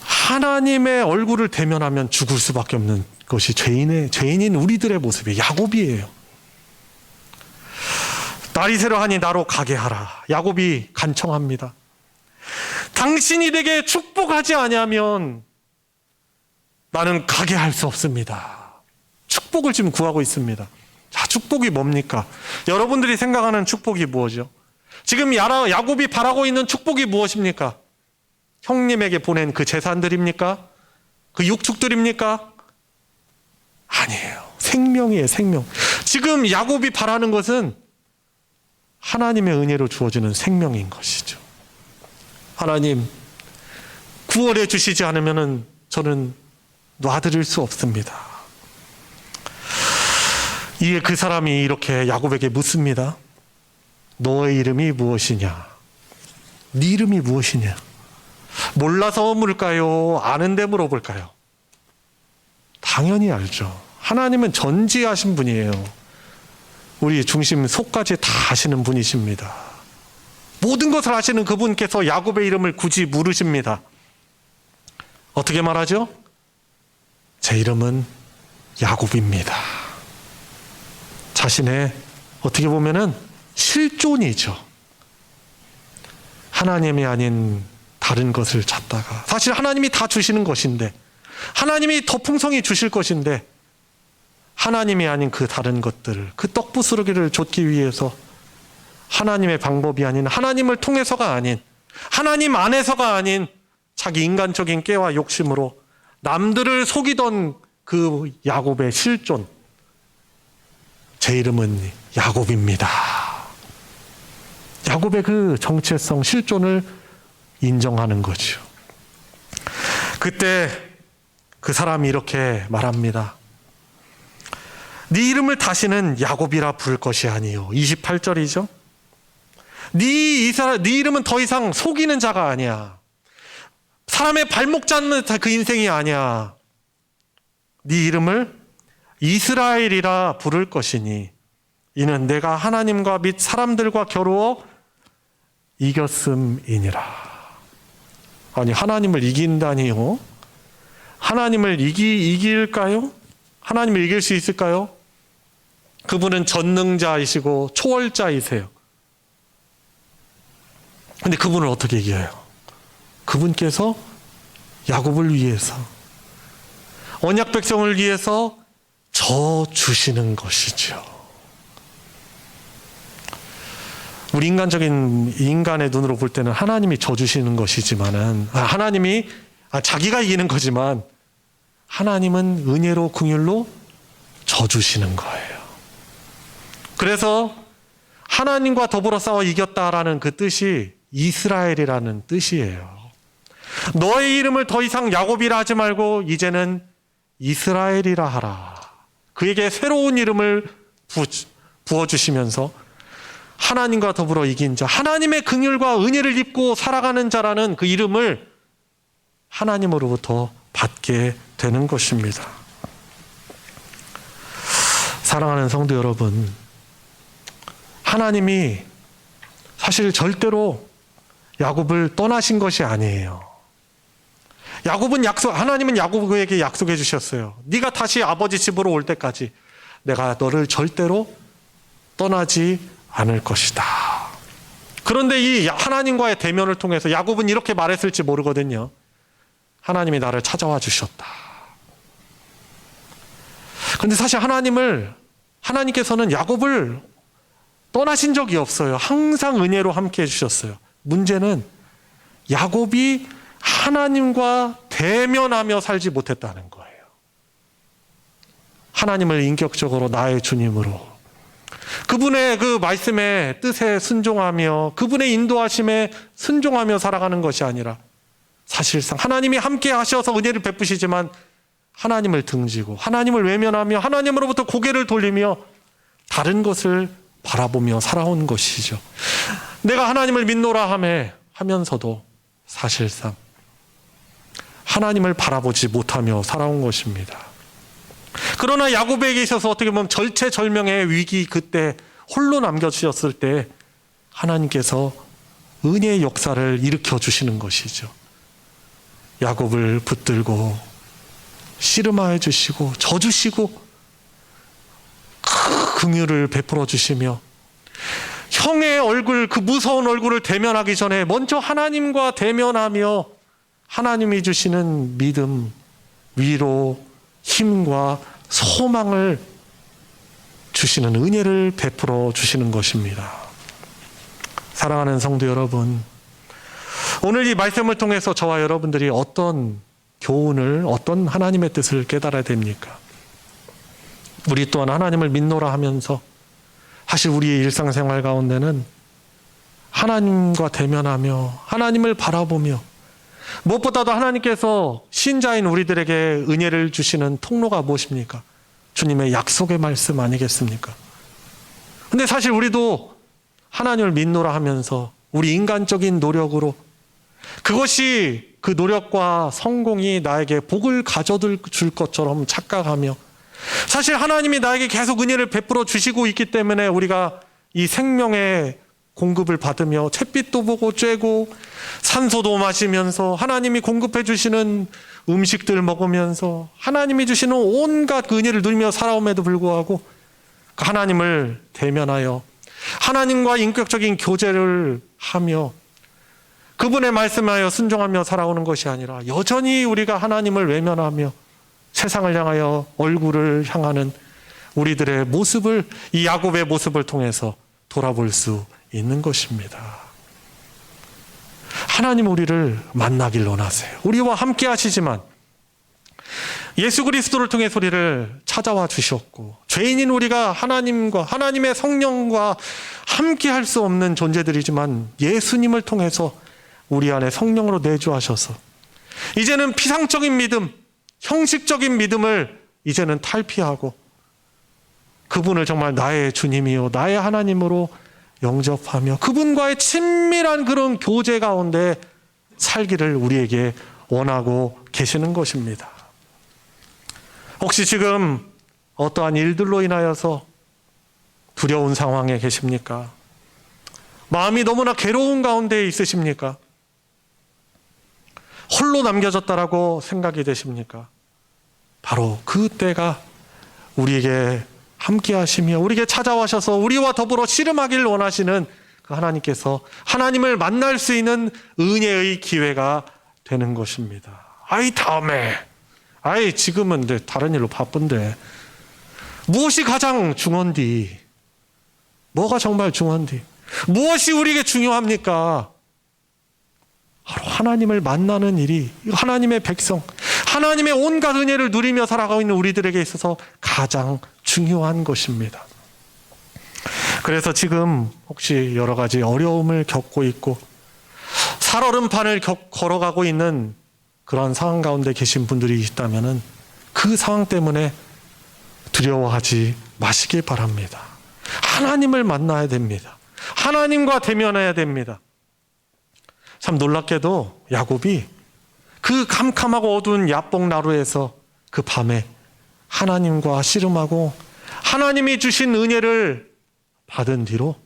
하나님의 얼굴을 대면하면 죽을 수밖에 없는 것이 죄인인 우리들의 모습이에요. 야곱이에요. 날이 새려 하니 나로 가게 하라. 야곱이 간청합니다. 당신이 내게 축복하지 아니하면 나는 가게 할 수 없습니다. 축복을 지금 구하고 있습니다. 자, 축복이 뭡니까? 여러분들이 생각하는 축복이 무엇이죠? 지금 야곱이 바라고 있는 축복이 무엇입니까? 형님에게 보낸 그 재산들입니까? 그 육축들입니까? 아니에요. 생명이에요, 생명. 지금 야곱이 바라는 것은 하나님의 은혜로 주어지는 생명인 것이죠. 하나님, 구원해 주시지 않으면 저는 놔드릴 수 없습니다. 이에 그 사람이 이렇게 야곱에게 묻습니다. 너의 이름이 무엇이냐? 네 이름이 무엇이냐? 몰라서 물을까요? 아는데 물어볼까요? 당연히 알죠. 하나님은 전지하신 분이에요. 우리 중심 속까지 다 아시는 분이십니다. 모든 것을 아시는 그분께서 야곱의 이름을 굳이 물으십니다. 어떻게 말하죠? 제 이름은 야곱입니다. 자신의 어떻게 보면은 실존이죠. 하나님이 아닌 다른 것을 찾다가 사실 하나님이 다 주시는 것인데 하나님이 더 풍성히 주실 것인데 하나님이 아닌 그 다른 것들, 그 떡부스러기를 좇기 위해서 하나님의 방법이 아닌 하나님을 통해서가 아닌 하나님 안에서가 아닌 자기 인간적인 깨와 욕심으로 남들을 속이던 그 야곱의 실존, 제 이름은 야곱입니다. 야곱의 그 정체성, 실존을 인정하는 거죠. 그때 그 사람이 이렇게 말합니다. 네 이름을 다시는 야곱이라 부를 것이 아니요. 28절이죠. 네 이름은 더 이상 속이는 자가 아니야. 사람의 발목 잡는 그 인생이 아니야. 네 이름을 이스라엘이라 부를 것이니 이는 내가 하나님과 및 사람들과 겨루어 이겼음이니라. 아니, 하나님을 이긴다니요? 하나님을 이길까요? 하나님을 이길 수 있을까요? 그분은 전능자이시고 초월자이세요. 근데 그분을 어떻게 이겨요? 그분께서 야곱을 위해서, 언약 백성을 위해서 저 주시는 것이죠. 우리 인간의 눈으로 볼 때는 하나님이 저 주시는 것이지만은, 하나님이 자기가 이기는 거지만, 하나님은 은혜로 긍휼로 저 주시는 거예요. 그래서 하나님과 더불어 싸워 이겼다라는 그 뜻이 이스라엘이라는 뜻이에요. 너의 이름을 더 이상 야곱이라 하지 말고 이제는 이스라엘이라 하라. 그에게 새로운 이름을 부어주시면서 하나님과 더불어 이긴 자, 하나님의 긍휼과 은혜를 입고 살아가는 자라는 그 이름을 하나님으로부터 받게 되는 것입니다. 사랑하는 성도 여러분, 하나님이 사실 절대로 야곱을 떠나신 것이 아니에요. 하나님은 야곱에게 약속해 주셨어요. 네가 다시 아버지 집으로 올 때까지 내가 너를 절대로 떠나지 않을 것이다. 그런데 이 하나님과의 대면을 통해서 야곱은 이렇게 말했을지 모르거든요. 하나님이 나를 찾아와 주셨다. 그런데 사실 하나님께서는 야곱을 떠나신 적이 없어요. 항상 은혜로 함께 해주셨어요. 문제는 야곱이 하나님과 대면하며 살지 못했다는 거예요. 하나님을 인격적으로 나의 주님으로, 그분의 그 말씀의 뜻에 순종하며 그분의 인도하심에 순종하며 살아가는 것이 아니라 사실상 하나님이 함께 하셔서 은혜를 베푸시지만 하나님을 등지고 하나님을 외면하며 하나님으로부터 고개를 돌리며 다른 것을 바라보며 살아온 것이죠. 내가 하나님을 믿노라 하면서도 사실상 하나님을 바라보지 못하며 살아온 것입니다. 그러나 야곱에게 있어서 어떻게 보면 절체절명의 위기, 그때 홀로 남겨주셨을 때 하나님께서 은혜의 역사를 일으켜 주시는 것이죠. 야곱을 붙들고 씨름하여 주시고 져주시고 그 긍휼을 베풀어 주시며 형의 얼굴, 그 무서운 얼굴을 대면하기 전에 먼저 하나님과 대면하며 하나님이 주시는 믿음, 위로, 힘과 소망을 주시는 은혜를 베풀어 주시는 것입니다. 사랑하는 성도 여러분, 오늘 이 말씀을 통해서 저와 여러분들이 어떤 교훈을, 어떤 하나님의 뜻을 깨달아야 됩니까? 우리 또한 하나님을 믿노라 하면서 사실 우리의 일상생활 가운데는 하나님과 대면하며 하나님을 바라보며 무엇보다도 하나님께서 신자인 우리들에게 은혜를 주시는 통로가 무엇입니까? 주님의 약속의 말씀 아니겠습니까? 근데 사실 우리도 하나님을 믿노라 하면서 우리 인간적인 노력으로 그것이, 그 노력과 성공이 나에게 복을 가져줄 것처럼 착각하며 사실 하나님이 나에게 계속 은혜를 베풀어 주시고 있기 때문에 우리가 이 생명의 공급을 받으며 잿빛도 보고 쬐고 산소도 마시면서 하나님이 공급해 주시는 음식들 먹으면서 하나님이 주시는 온갖 은혜를 누리며 살아옴에도 불구하고 하나님을 대면하여 하나님과 인격적인 교제를 하며 그분의 말씀하여 순종하며 살아오는 것이 아니라 여전히 우리가 하나님을 외면하며 세상을 향하여 얼굴을 향하는 우리들의 모습을, 이 야곱의 모습을 통해서 돌아볼 수 있는 것입니다. 하나님 우리를 만나길 원하세요. 우리와 함께 하시지만 예수 그리스도를 통해서 우리를 찾아와 주셨고 죄인인 우리가 하나님과 하나님의 성령과 함께 할 수 없는 존재들이지만 예수님을 통해서 우리 안에 성령으로 내주하셔서 이제는 피상적인 믿음, 형식적인 믿음을 이제는 탈피하고 그분을 정말 나의 주님이요 나의 하나님으로 영접하며 그분과의 친밀한 그런 교제 가운데 살기를 우리에게 원하고 계시는 것입니다. 혹시 지금 어떠한 일들로 인하여서 두려운 상황에 계십니까? 마음이 너무나 괴로운 가운데 있으십니까? 홀로 남겨졌다라고 생각이 되십니까? 바로 그때가 우리에게 함께 하시며 우리에게 찾아와셔서 우리와 더불어 씨름하기를 원하시는 그 하나님께서 하나님을 만날 수 있는 은혜의 기회가 되는 것입니다. 다음에 지금은 다른 일로 바쁜데 무엇이 가장 중요한디? 뭐가 정말 중요한디? 무엇이 우리에게 중요합니까? 바로 하나님을 만나는 일이 하나님의 백성, 하나님의 온갖 은혜를 누리며 살아가고 있는 우리들에게 있어서 가장 중요한 것입니다. 그래서 지금 혹시 여러 가지 어려움을 겪고 있고 살얼음판을 걸어가고 있는 그런 상황 가운데 계신 분들이 있다면 그 그 상황 때문에 두려워하지 마시기 바랍니다. 하나님을 만나야 됩니다. 하나님과 대면해야 됩니다. 참 놀랍게도 야곱이 그 캄캄하고 어두운 야복 나루에서 그 밤에 하나님과 씨름하고 하나님이 주신 은혜를 받은 뒤로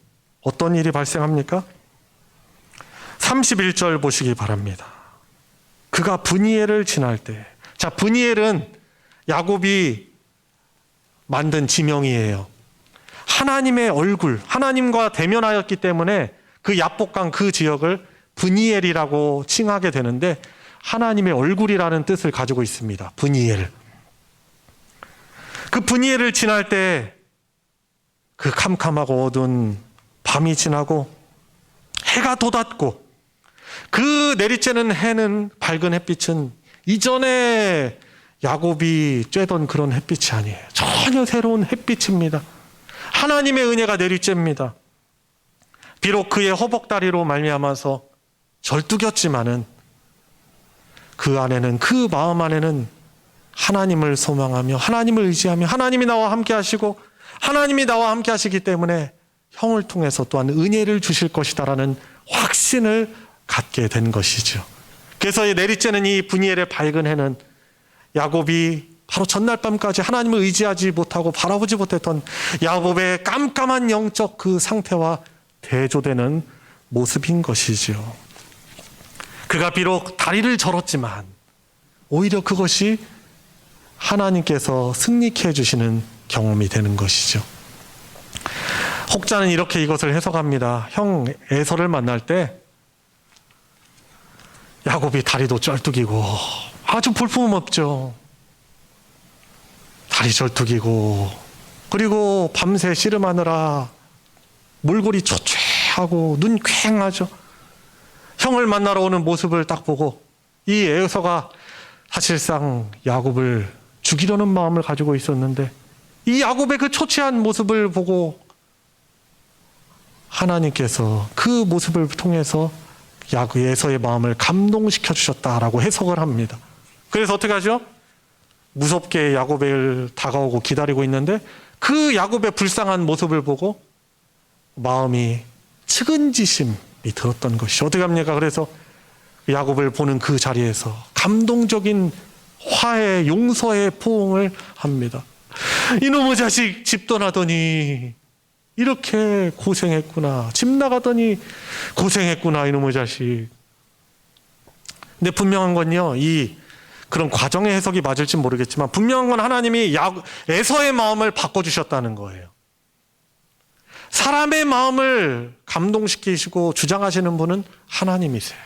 어떤 일이 발생합니까? 31절 보시기 바랍니다. 그가 브니엘을 지날 때, 자, 브니엘은 야곱이 만든 지명이에요. 하나님의 얼굴, 하나님과 대면하였기 때문에 그 야복강 그 지역을 브니엘이라고 칭하게 되는데 하나님의 얼굴이라는 뜻을 가지고 있습니다. 브니엘. 그 브니엘을 지날 때 그 캄캄하고 어두운 밤이 지나고 해가 돋았고 그 내리쬐는 해는 밝은 햇빛은 이전에 야곱이 쬐던 그런 햇빛이 아니에요. 전혀 새로운 햇빛입니다. 하나님의 은혜가 내리쬐입니다. 비록 그의 허벅다리로 말미암아서 절뚝였지만은 그 안에는, 그 마음 안에는 하나님을 소망하며 하나님을 의지하며 하나님이 나와 함께 하시고 하나님이 나와 함께 하시기 때문에 형을 통해서 또한 은혜를 주실 것이다라는 확신을 갖게 된 것이죠. 그래서 내리쬐는 이 브니엘의 밝은 해는 야곱이 바로 전날 밤까지 하나님을 의지하지 못하고 바라보지 못했던 야곱의 깜깜한 영적 그 상태와 대조되는 모습인 것이죠. 그가 비록 다리를 절었지만 오히려 그것이 하나님께서 승리케 해주시는 경험이 되는 것이죠. 혹자는 이렇게 이것을 해석합니다. 형 에서를 만날 때 야곱이 다리도 쩔뚝이고 아주 볼품없죠. 다리 절뚝이고 그리고 밤새 씨름하느라 몰골이 초췌하고 눈 퀭하죠. 형을 만나러 오는 모습을 딱 보고 이 에서가 사실상 야곱을 죽이려는 마음을 가지고 있었는데 이 야곱의 그 초췌한 모습을 보고 하나님께서 그 모습을 통해서 에서의 마음을 감동시켜 주셨다라고 해석을 합니다. 그래서 어떻게 하죠? 무섭게 야곱을 다가오고 기다리고 있는데 그 야곱의 불쌍한 모습을 보고 마음이 측은지심이 들었던 것이 어떻게 합니까? 그래서 야곱을 보는 그 자리에서 감동적인 화해, 용서의 포옹을 합니다. 이놈의 자식 집 떠나더니 이렇게 고생했구나. 집 나가더니 고생했구나. 이놈의 자식. 근데 분명한 건요. 그런 과정의 해석이 맞을지 모르겠지만 분명한 건 하나님이 에서의 마음을 바꿔주셨다는 거예요. 사람의 마음을 감동시키시고 주장하시는 분은 하나님이세요.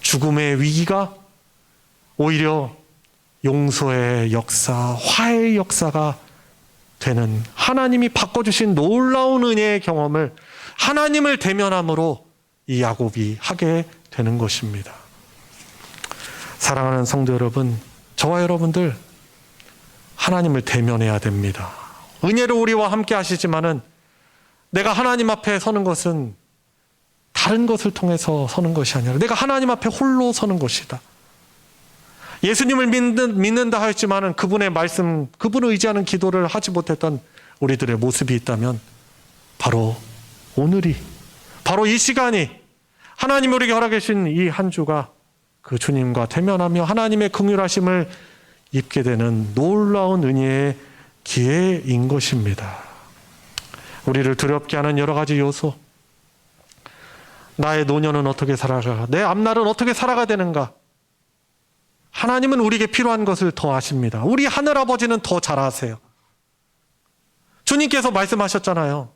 죽음의 위기가 오히려 용서의 역사, 화해의 역사가 되는 하나님이 바꿔주신 놀라운 은혜의 경험을 하나님을 대면함으로 이 야곱이 하게 되는 것입니다. 사랑하는 성도 여러분, 저와 여러분들 하나님을 대면해야 됩니다. 은혜로 우리와 함께 하시지만은 내가 하나님 앞에 서는 것은 다른 것을 통해서 서는 것이 아니라 내가 하나님 앞에 홀로 서는 것이다. 예수님을 믿는다 하였지만은 그분의 말씀, 그분을 의지하는 기도를 하지 못했던 우리들의 모습이 있다면 바로 오늘이, 바로 이 시간이 하나님 우리에게 허락하신 이 한 주가 그 주님과 대면하며 하나님의 긍휼하심을 입게 되는 놀라운 은혜의 기회인 것입니다. 우리를 두렵게 하는 여러 가지 요소, 나의 노년은 어떻게 살아가, 내 앞날은 어떻게 살아가야 되는가, 하나님은 우리에게 필요한 것을 더 아십니다. 우리 하늘아버지는 더 잘 아세요. 주님께서 말씀하셨잖아요.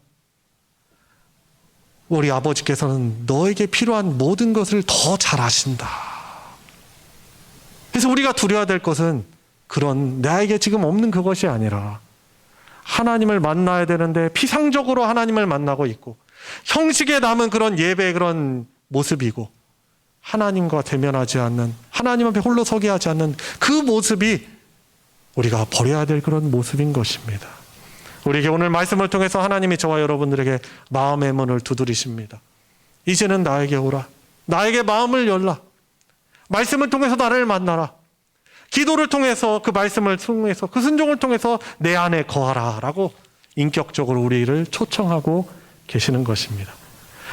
우리 아버지께서는 너에게 필요한 모든 것을 더 잘 아신다. 그래서 우리가 두려워야 될 것은 그런 나에게 지금 없는 그것이 아니라 하나님을 만나야 되는데 피상적으로 하나님을 만나고 있고 형식에 남은 그런 예배의 그런 모습이고 하나님과 대면하지 않는, 하나님 앞에 홀로 서게 하지 않는 그 모습이 우리가 버려야 될 그런 모습인 것입니다. 우리에게 오늘 말씀을 통해서 하나님이 저와 여러분들에게 마음의 문을 두드리십니다. 이제는 나에게 오라. 나에게 마음을 열라. 말씀을 통해서 나를 만나라. 기도를 통해서 그 말씀을 통해서 그 순종을 통해서 내 안에 거하라라고 인격적으로 우리를 초청하고 계시는 것입니다.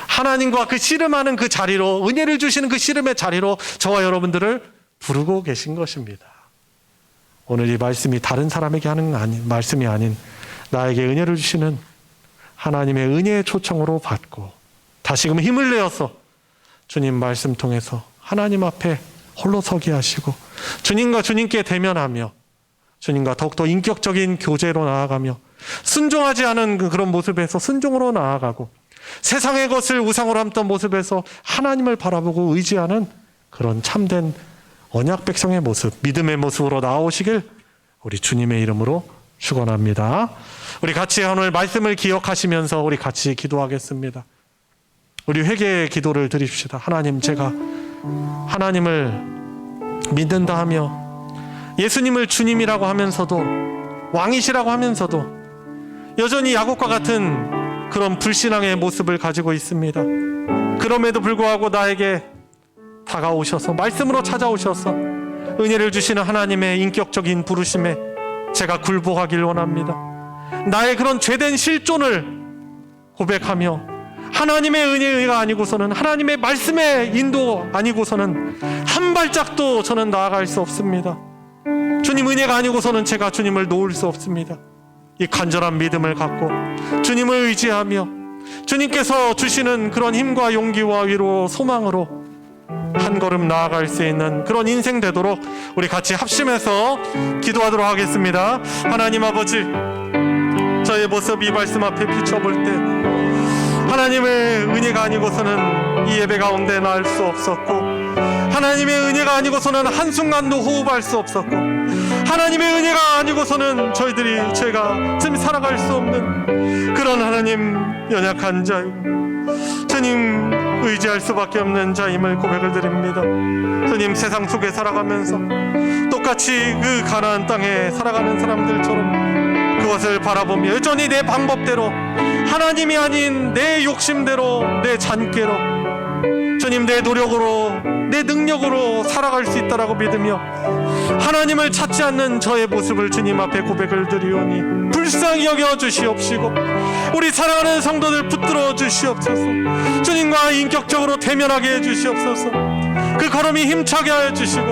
하나님과 그 씨름하는 그 자리로, 은혜를 주시는 그 씨름의 자리로 저와 여러분들을 부르고 계신 것입니다. 오늘 이 말씀이 다른 사람에게 하는 말씀이 아닌 나에게 은혜를 주시는 하나님의 은혜의 초청으로 받고 다시금 힘을 내어서 주님 말씀 통해서 하나님 앞에 홀로 서게 하시고 주님과 주님께 대면하며 주님과 더욱더 인격적인 교제로 나아가며 순종하지 않은 그런 모습에서 순종으로 나아가고 세상의 것을 우상으로 삼던 모습에서 하나님을 바라보고 의지하는 그런 참된 언약 백성의 모습, 믿음의 모습으로 나오시길 우리 주님의 이름으로 축원합니다. 우리 같이 오늘 말씀을 기억하시면서 우리 같이 기도하겠습니다. 우리 회개의 기도를 드립시다. 하나님, 제가 하나님을 믿는다 하며 예수님을 주님이라고 하면서도 왕이시라고 하면서도 여전히 야곱과 같은 그런 불신앙의 모습을 가지고 있습니다. 그럼에도 불구하고 나에게 다가오셔서 말씀으로 찾아오셔서 은혜를 주시는 하나님의 인격적인 부르심에 제가 굴복하길 원합니다. 나의 그런 죄된 실존을 고백하며 하나님의 은혜가 아니고서는 하나님의 말씀의 인도 아니고서는 한 발짝도 저는 나아갈 수 없습니다. 주님 은혜가 아니고서는 제가 주님을 놓을 수 없습니다. 이 간절한 믿음을 갖고 주님을 의지하며 주님께서 주시는 그런 힘과 용기와 위로 소망으로 한 걸음 나아갈 수 있는 그런 인생 되도록 우리 같이 합심해서 기도하도록 하겠습니다. 하나님 아버지, 저의 모습 이 말씀 앞에 비춰볼 때 하나님의 은혜가 아니고서는 이 예배 가운데 나을 수 없었고 하나님의 은혜가 아니고서는 한순간도 호흡할 수 없었고 하나님의 은혜가 아니고서는 저희들이 죄가 지금 살아갈 수 없는 그런 하나님 연약한 자유 주님 의지할 수밖에 없는 자임을 고백을 드립니다. 주님 세상 속에 살아가면서 똑같이 그 가나안 땅에 살아가는 사람들처럼 그것을 바라보며 여전히 내 방법대로 하나님이 아닌 내 욕심대로 내 잔꾀로 주님 내 노력으로 내 능력으로 살아갈 수 있다라고 믿으며 하나님을 찾지 않는 저의 모습을 주님 앞에 고백을 드리오니 불쌍히 여겨 주시옵시고 우리 사랑하는 성도들 붙들어 주시옵소서. 주님과 인격적으로 대면하게 해 주시옵소서. 그 걸음이 힘차게 하여 주시고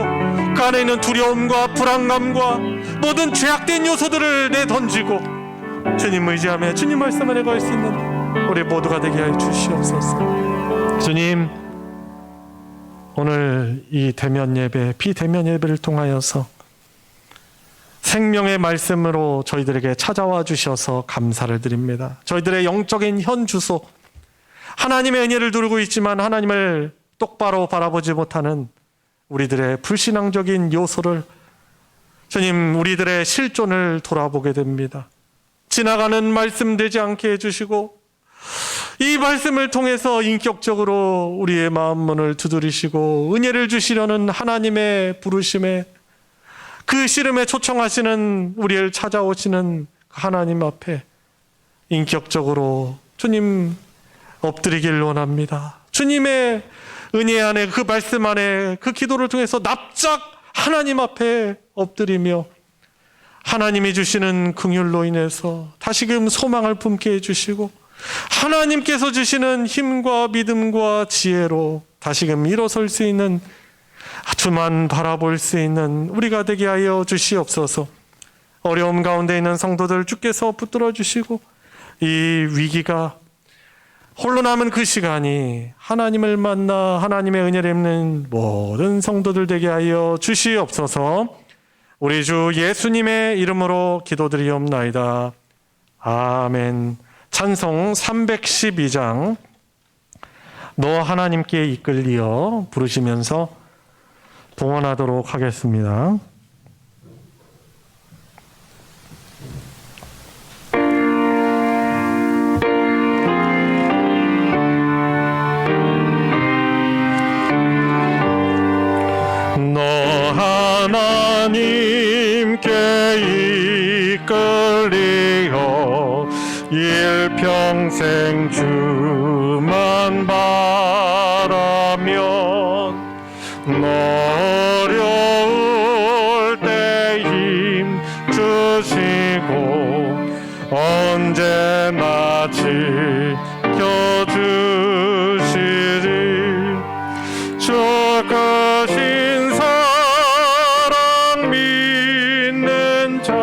그 안에 있는 두려움과 불안감과 모든 죄악된 요소들을 내던지고 주님 의지하며 주님 말씀 안에 갈 수 있는 우리 모두가 되게 하여 주시옵소서. 주님, 오늘 이 대면 예배, 비대면 예배를 통하여서 생명의 말씀으로 저희들에게 찾아와 주셔서 감사를 드립니다. 저희들의 영적인 현 주소, 하나님의 은혜를 누리고 있지만 하나님을 똑바로 바라보지 못하는 우리들의 불신앙적인 요소를 주님, 우리들의 실존을 돌아보게 됩니다. 지나가는 말씀 되지 않게 해주시고 이 말씀을 통해서 인격적으로 우리의 마음 문을 두드리시고 은혜를 주시려는 하나님의 부르심에 그 씨름에 초청하시는 우리를 찾아오시는 하나님 앞에 인격적으로 주님 엎드리길 원합니다. 주님의 은혜 안에 그 말씀 안에 그 기도를 통해서 납작 하나님 앞에 엎드리며 하나님이 주시는 긍휼로 인해서 다시금 소망을 품게 해주시고 하나님께서 주시는 힘과 믿음과 지혜로 다시금 일어설 수 있는 주만 바라볼 수 있는 우리가 되게 하여 주시옵소서. 어려움 가운데 있는 성도들 주께서 붙들어 주시고 이 위기가 홀로 남은 그 시간이 하나님을 만나 하나님의 은혜를 입는 모든 성도들 되게 하여 주시옵소서. 우리 주 예수님의 이름으로 기도드리옵나이다. 아멘. 찬송 312장 너 하나님께 이끌리어 부르시면서 봉헌하도록 하겠습니다. 너 하나님께 이끌리어 일평생 주만 바라면 어려울 언제나 지켜주시리. 죽으신 사랑 믿는 자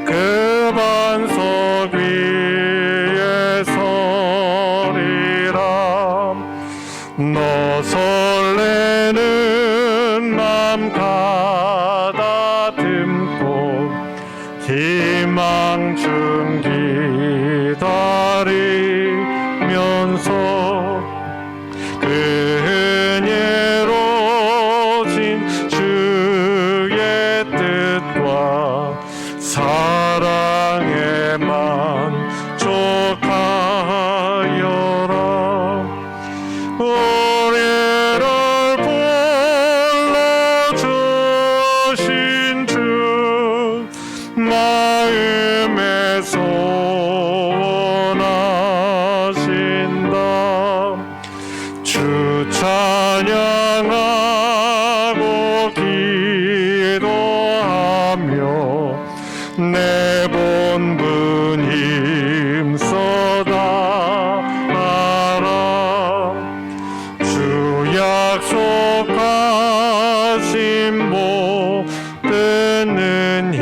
그 반석 위에 서리라. 너 설레는 맘 가다듬고 희망 중 기다리면서 은혜로우신 주의 뜻과 사랑에 만족하여라. 우리를 불러주신 주 마음에 소원하신다. 주 찬양하고 기도하며 내 본분 힘써 다하라. 주 약속하신 모든 은혜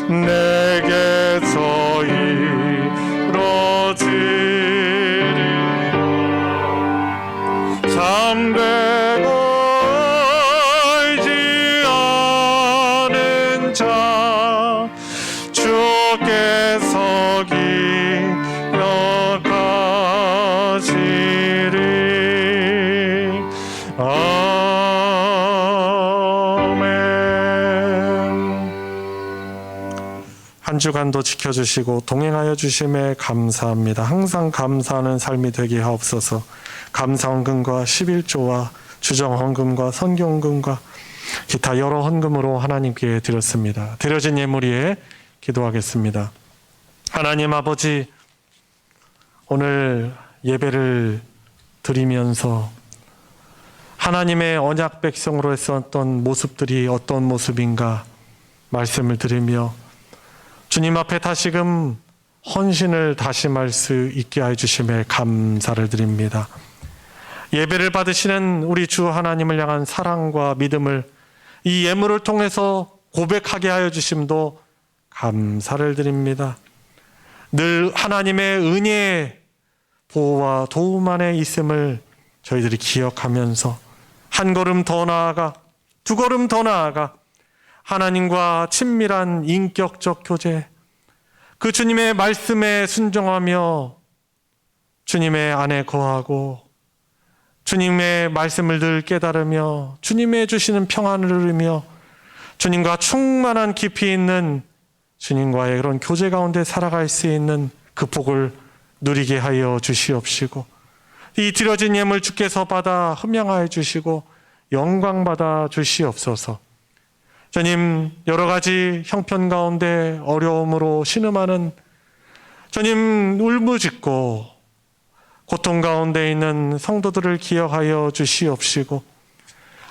내게서 이루어지리. 참되고 의지 않은 자 주께서 기억하시리. 아멘. 한 주간도 지켜주시고 동행하여 주심에 감사합니다. 항상 감사하는 삶이 되게 하옵소서. 감사 헌금과 11조와 주정 헌금과 선교 헌금과 기타 여러 헌금으로 하나님께 드렸습니다. 드려진 예물 위에 기도하겠습니다. 하나님 아버지, 오늘 예배를 드리면서 하나님의 언약 백성으로 했었던 모습들이 어떤 모습인가 말씀을 드리며 주님 앞에 다시금 헌신을 다짐할 수 있게 해주심에 감사를 드립니다. 예배를 받으시는 우리 주 하나님을 향한 사랑과 믿음을 이 예물을 통해서 고백하게 하여 주심도 감사를 드립니다. 늘 하나님의 은혜의 보호와 도움 안에 있음을 저희들이 기억하면서 한 걸음 더 나아가, 두 걸음 더 나아가 하나님과 친밀한 인격적 교제, 그 주님의 말씀에 순종하며 주님의 안에 거하고 주님의 말씀을 늘 깨달으며 주님의 주시는 평안을 누리며 주님과 충만한 깊이 있는 주님과의 그런 교제 가운데 살아갈 수 있는 그 복을 누리게 하여 주시옵시고, 이 드려진 예물 주께서 받아 흠양하여 주시고 영광 받아 주시옵소서. 주님, 여러 가지 형편 가운데 어려움으로 신음하는 주님 울부짖고 고통 가운데 있는 성도들을 기억하여 주시옵시고,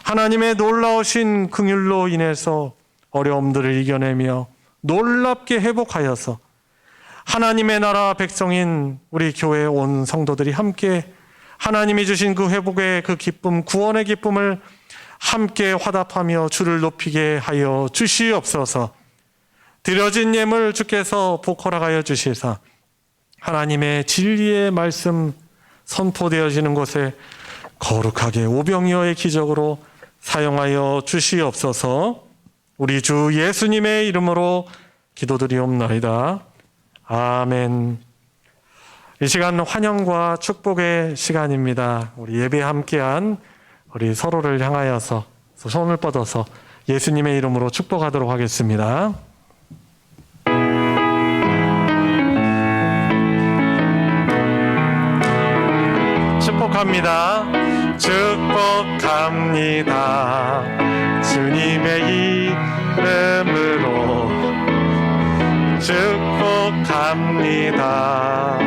하나님의 놀라우신 긍휼로 인해서 어려움들을 이겨내며 놀랍게 회복하여서 하나님의 나라 백성인 우리 교회 온 성도들이 함께 하나님이 주신 그 회복의 그 기쁨, 구원의 기쁨을 함께 화답하며 주를 높이게 하여 주시옵소서. 드려진 예물 주께서 복허락하여 주시사 하나님의 진리의 말씀 선포되어지는 곳에 거룩하게 오병이어의 기적으로 사용하여 주시옵소서. 우리 주 예수님의 이름으로 기도드리옵나이다. 아멘. 이 시간 환영과 축복의 시간입니다. 우리 예배 함께한 우리 서로를 향하여서 손을 뻗어서 예수님의 이름으로 축복하도록 하겠습니다. 축복합니다. 축복합니다. 주님의 이름으로 축복합니다.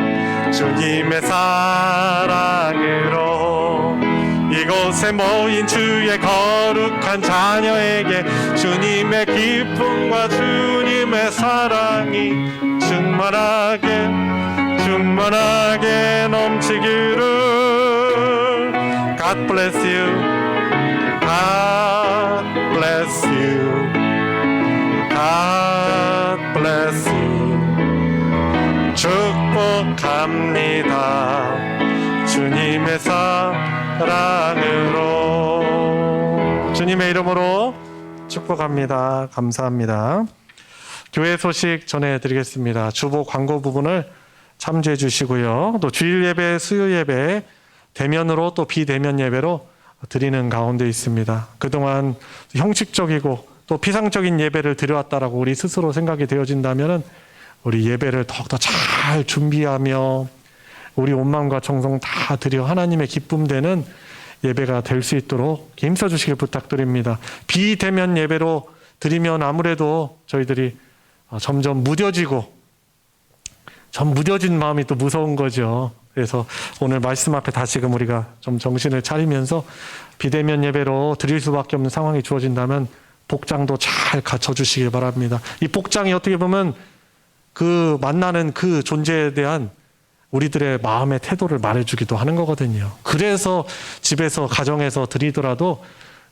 주님의 사랑으로 이곳에 교회 모인 주의 거룩한 자녀에게 주님의 기쁨과 주님의 사랑이 충만하게 넘치기를. God bless you. God bless you. God bless you. 축복합니다. 주님의 사랑으로. 주님의 이름으로 축복합니다. 감사합니다. 교회 소식 전해드리겠습니다. 주보 광고 부분을 참조해 주시고요. 또 주일 예배, 수요 예배 대면으로 또 비대면 예배로 드리는 가운데 있습니다. 그동안 형식적이고 또 피상적인 예배를 드려왔다라고 우리 스스로 생각이 되어진다면 우리 예배를 더욱더 잘 준비하며 우리 온 마음과 정성 다 드려 하나님의 기쁨 되는 예배가 될 수 있도록 힘써 주시길 부탁드립니다. 비대면 예배로 드리면 아무래도 저희들이 점점 무뎌진 마음이 또 무서운 거죠. 그래서 오늘 말씀 앞에 다시금 우리가 좀 정신을 차리면서 비대면 예배로 드릴 수밖에 없는 상황이 주어진다면 복장도 잘 갖춰주시길 바랍니다. 이 복장이 어떻게 보면 그 만나는 그 존재에 대한 우리들의 마음의 태도를 말해주기도 하는 거거든요. 그래서 집에서 가정에서 드리더라도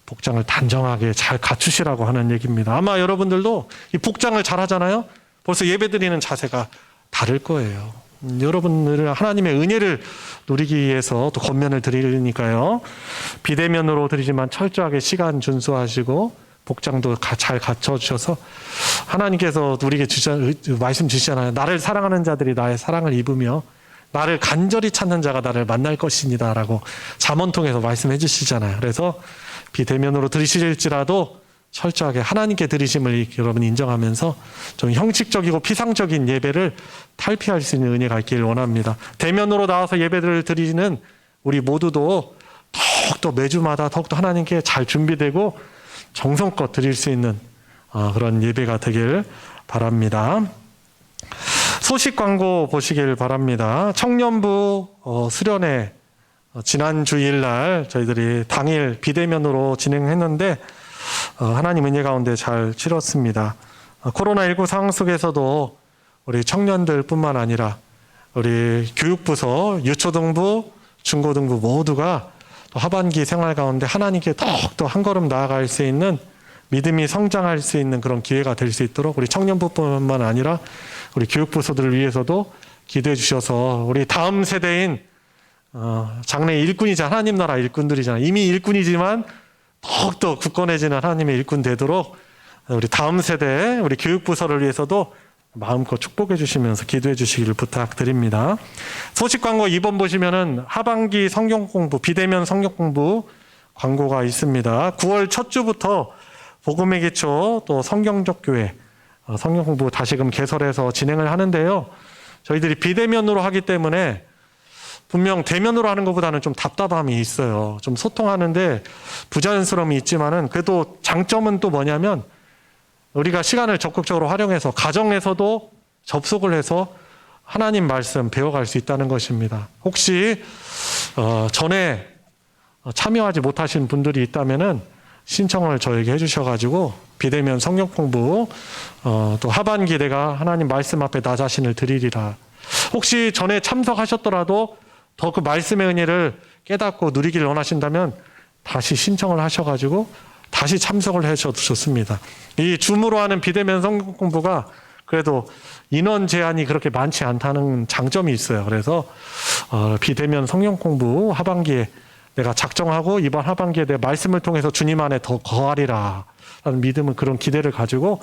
복장을 단정하게 잘 갖추시라고 하는 얘기입니다. 아마 여러분들도 이 복장을 잘 하잖아요. 벌써 예배드리는 자세가 다를 거예요. 여러분들은 하나님의 은혜를 누리기 위해서 또 권면을 드리니까요. 비대면으로 드리지만 철저하게 시간 준수하시고 복장도 잘 갖춰주셔서 하나님께서 우리에게 말씀 주시잖아요. 나를 사랑하는 자들이 나의 사랑을 입으며 나를 간절히 찾는 자가 나를 만날 것입니다 라고 잠언 통해서 말씀해 주시잖아요. 그래서 비대면으로 드리실지라도 철저하게 하나님께 드리심을 여러분 인정하면서 좀 형식적이고 피상적인 예배를 탈피할 수 있는 은혜가 있기를 원합니다. 대면으로 나와서 예배를 드리는 우리 모두도 더욱더 매주마다 더욱더 하나님께 잘 준비되고 정성껏 드릴 수 있는 그런 예배가 되길 바랍니다. 소식 광고 보시길 바랍니다. 청년부 수련회 지난 주일날 저희들이 당일 비대면으로 진행했는데 하나님 은혜 가운데 잘 치렀습니다. 코로나19 상황 속에서도 우리 청년들 뿐만 아니라 우리 교육부서, 유초등부, 중고등부 모두가 또 하반기 생활 가운데 하나님께 더욱더 한 걸음 나아갈 수 있는 믿음이 성장할 수 있는 그런 기회가 될 수 있도록 우리 청년부뿐만 아니라 우리 교육부서들을 위해서도 기도해 주셔서 우리 다음 세대인 장래 일꾼이자 하나님 나라 일꾼들이잖아요. 이미 일꾼이지만 더욱더 굳건해지는 하나님의 일꾼 되도록 우리 다음 세대 우리 교육부서를 위해서도 마음껏 축복해 주시면서 기도해 주시기를 부탁드립니다. 소식 광고 2번 보시면은 하반기 성경 공부, 비대면 성경 공부 광고가 있습니다. 9월 첫 주부터 복음의 기초 또 성경적 교회 성경 공부 다시금 개설해서 진행을 하는데요. 저희들이 비대면으로 하기 때문에 분명 대면으로 하는 것보다는 좀 답답함이 있어요. 좀 소통하는데 부자연스러움이 있지만은 그래도 장점은 또 뭐냐면 우리가 시간을 적극적으로 활용해서 가정에서도 접속을 해서 하나님 말씀 배워갈 수 있다는 것입니다. 혹시 전에 참여하지 못하신 분들이 있다면은 신청을 저에게 해주셔가지고 비대면 성경 공부 또 하반기 내가 하나님 말씀 앞에 나 자신을 드리리라. 혹시 전에 참석하셨더라도 더 그 말씀의 은혜를 깨닫고 누리기를 원하신다면 다시 신청을 하셔가지고 다시 참석을 하셔도 좋습니다. 이 줌으로 하는 비대면 성경 공부가 그래도 인원 제한이 그렇게 많지 않다는 장점이 있어요. 그래서 비대면 성경 공부 하반기에 내가 작정하고 이번 하반기에 내 말씀을 통해서 주님 안에 더 거하리라 라는 믿음은 그런 기대를 가지고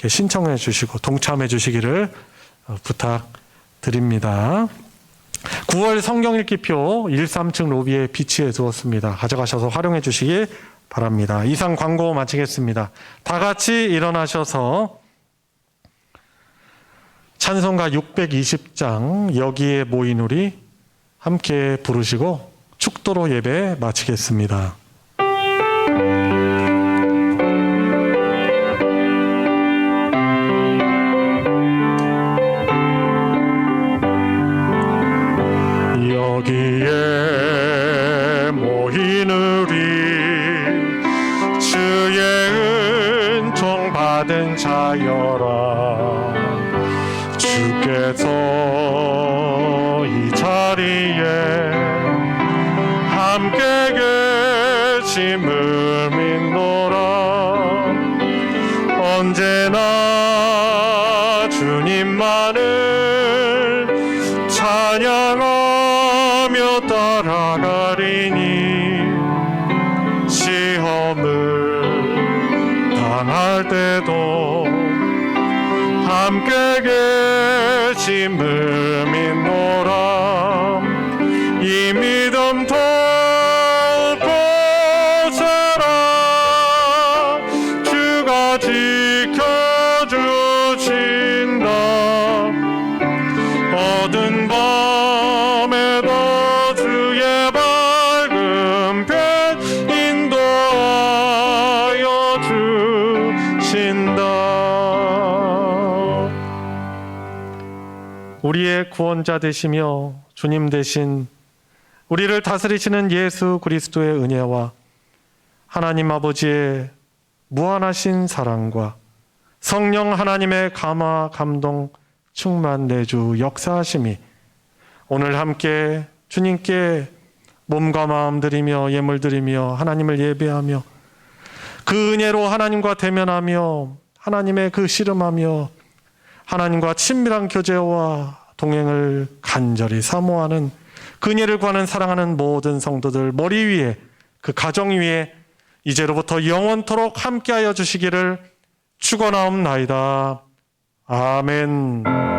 신청해 주시고 동참해 주시기를 부탁드립니다. 9월 성경 읽기표 1, 3층 로비에 비치해 두었습니다. 가져가셔서 활용해 주시기 바랍니다. 이상 광고 마치겠습니다. 다 같이 일어나셔서 찬송가 620장 여기에 모인 우리 함께 부르시고 축도로 예배 마치겠습니다. 여기에 모이누리 주의 은총 받은 자여라 주께서 이 자리에 함께 계심을 믿노라 언제나 주님만을 찬양하며 따라가리니 시험을 당할 때도 함께 계심을 믿노라 이 믿음 더 고세라 주가 지켜주신다 어두운 밤에도 주의 밝은 빛 인도하여 주신다 우리의 구원자 되시며 주님 되신 우리를 다스리시는 예수 그리스도의 은혜와 하나님 아버지의 무한하신 사랑과 성령 하나님의 감화 감동 충만 내주 역사하심이 오늘 함께 주님께 몸과 마음 드리며 예물 드리며 하나님을 예배하며 그 은혜로 하나님과 대면하며 하나님의 그 씨름하며 하나님과 친밀한 교제와 동행을 간절히 사모하는 그 은혜를 구하는 사랑하는 모든 성도들 머리 위에 그 가정 위에 이제로부터 영원토록 함께하여 주시기를 축원하옵나이다. 아멘.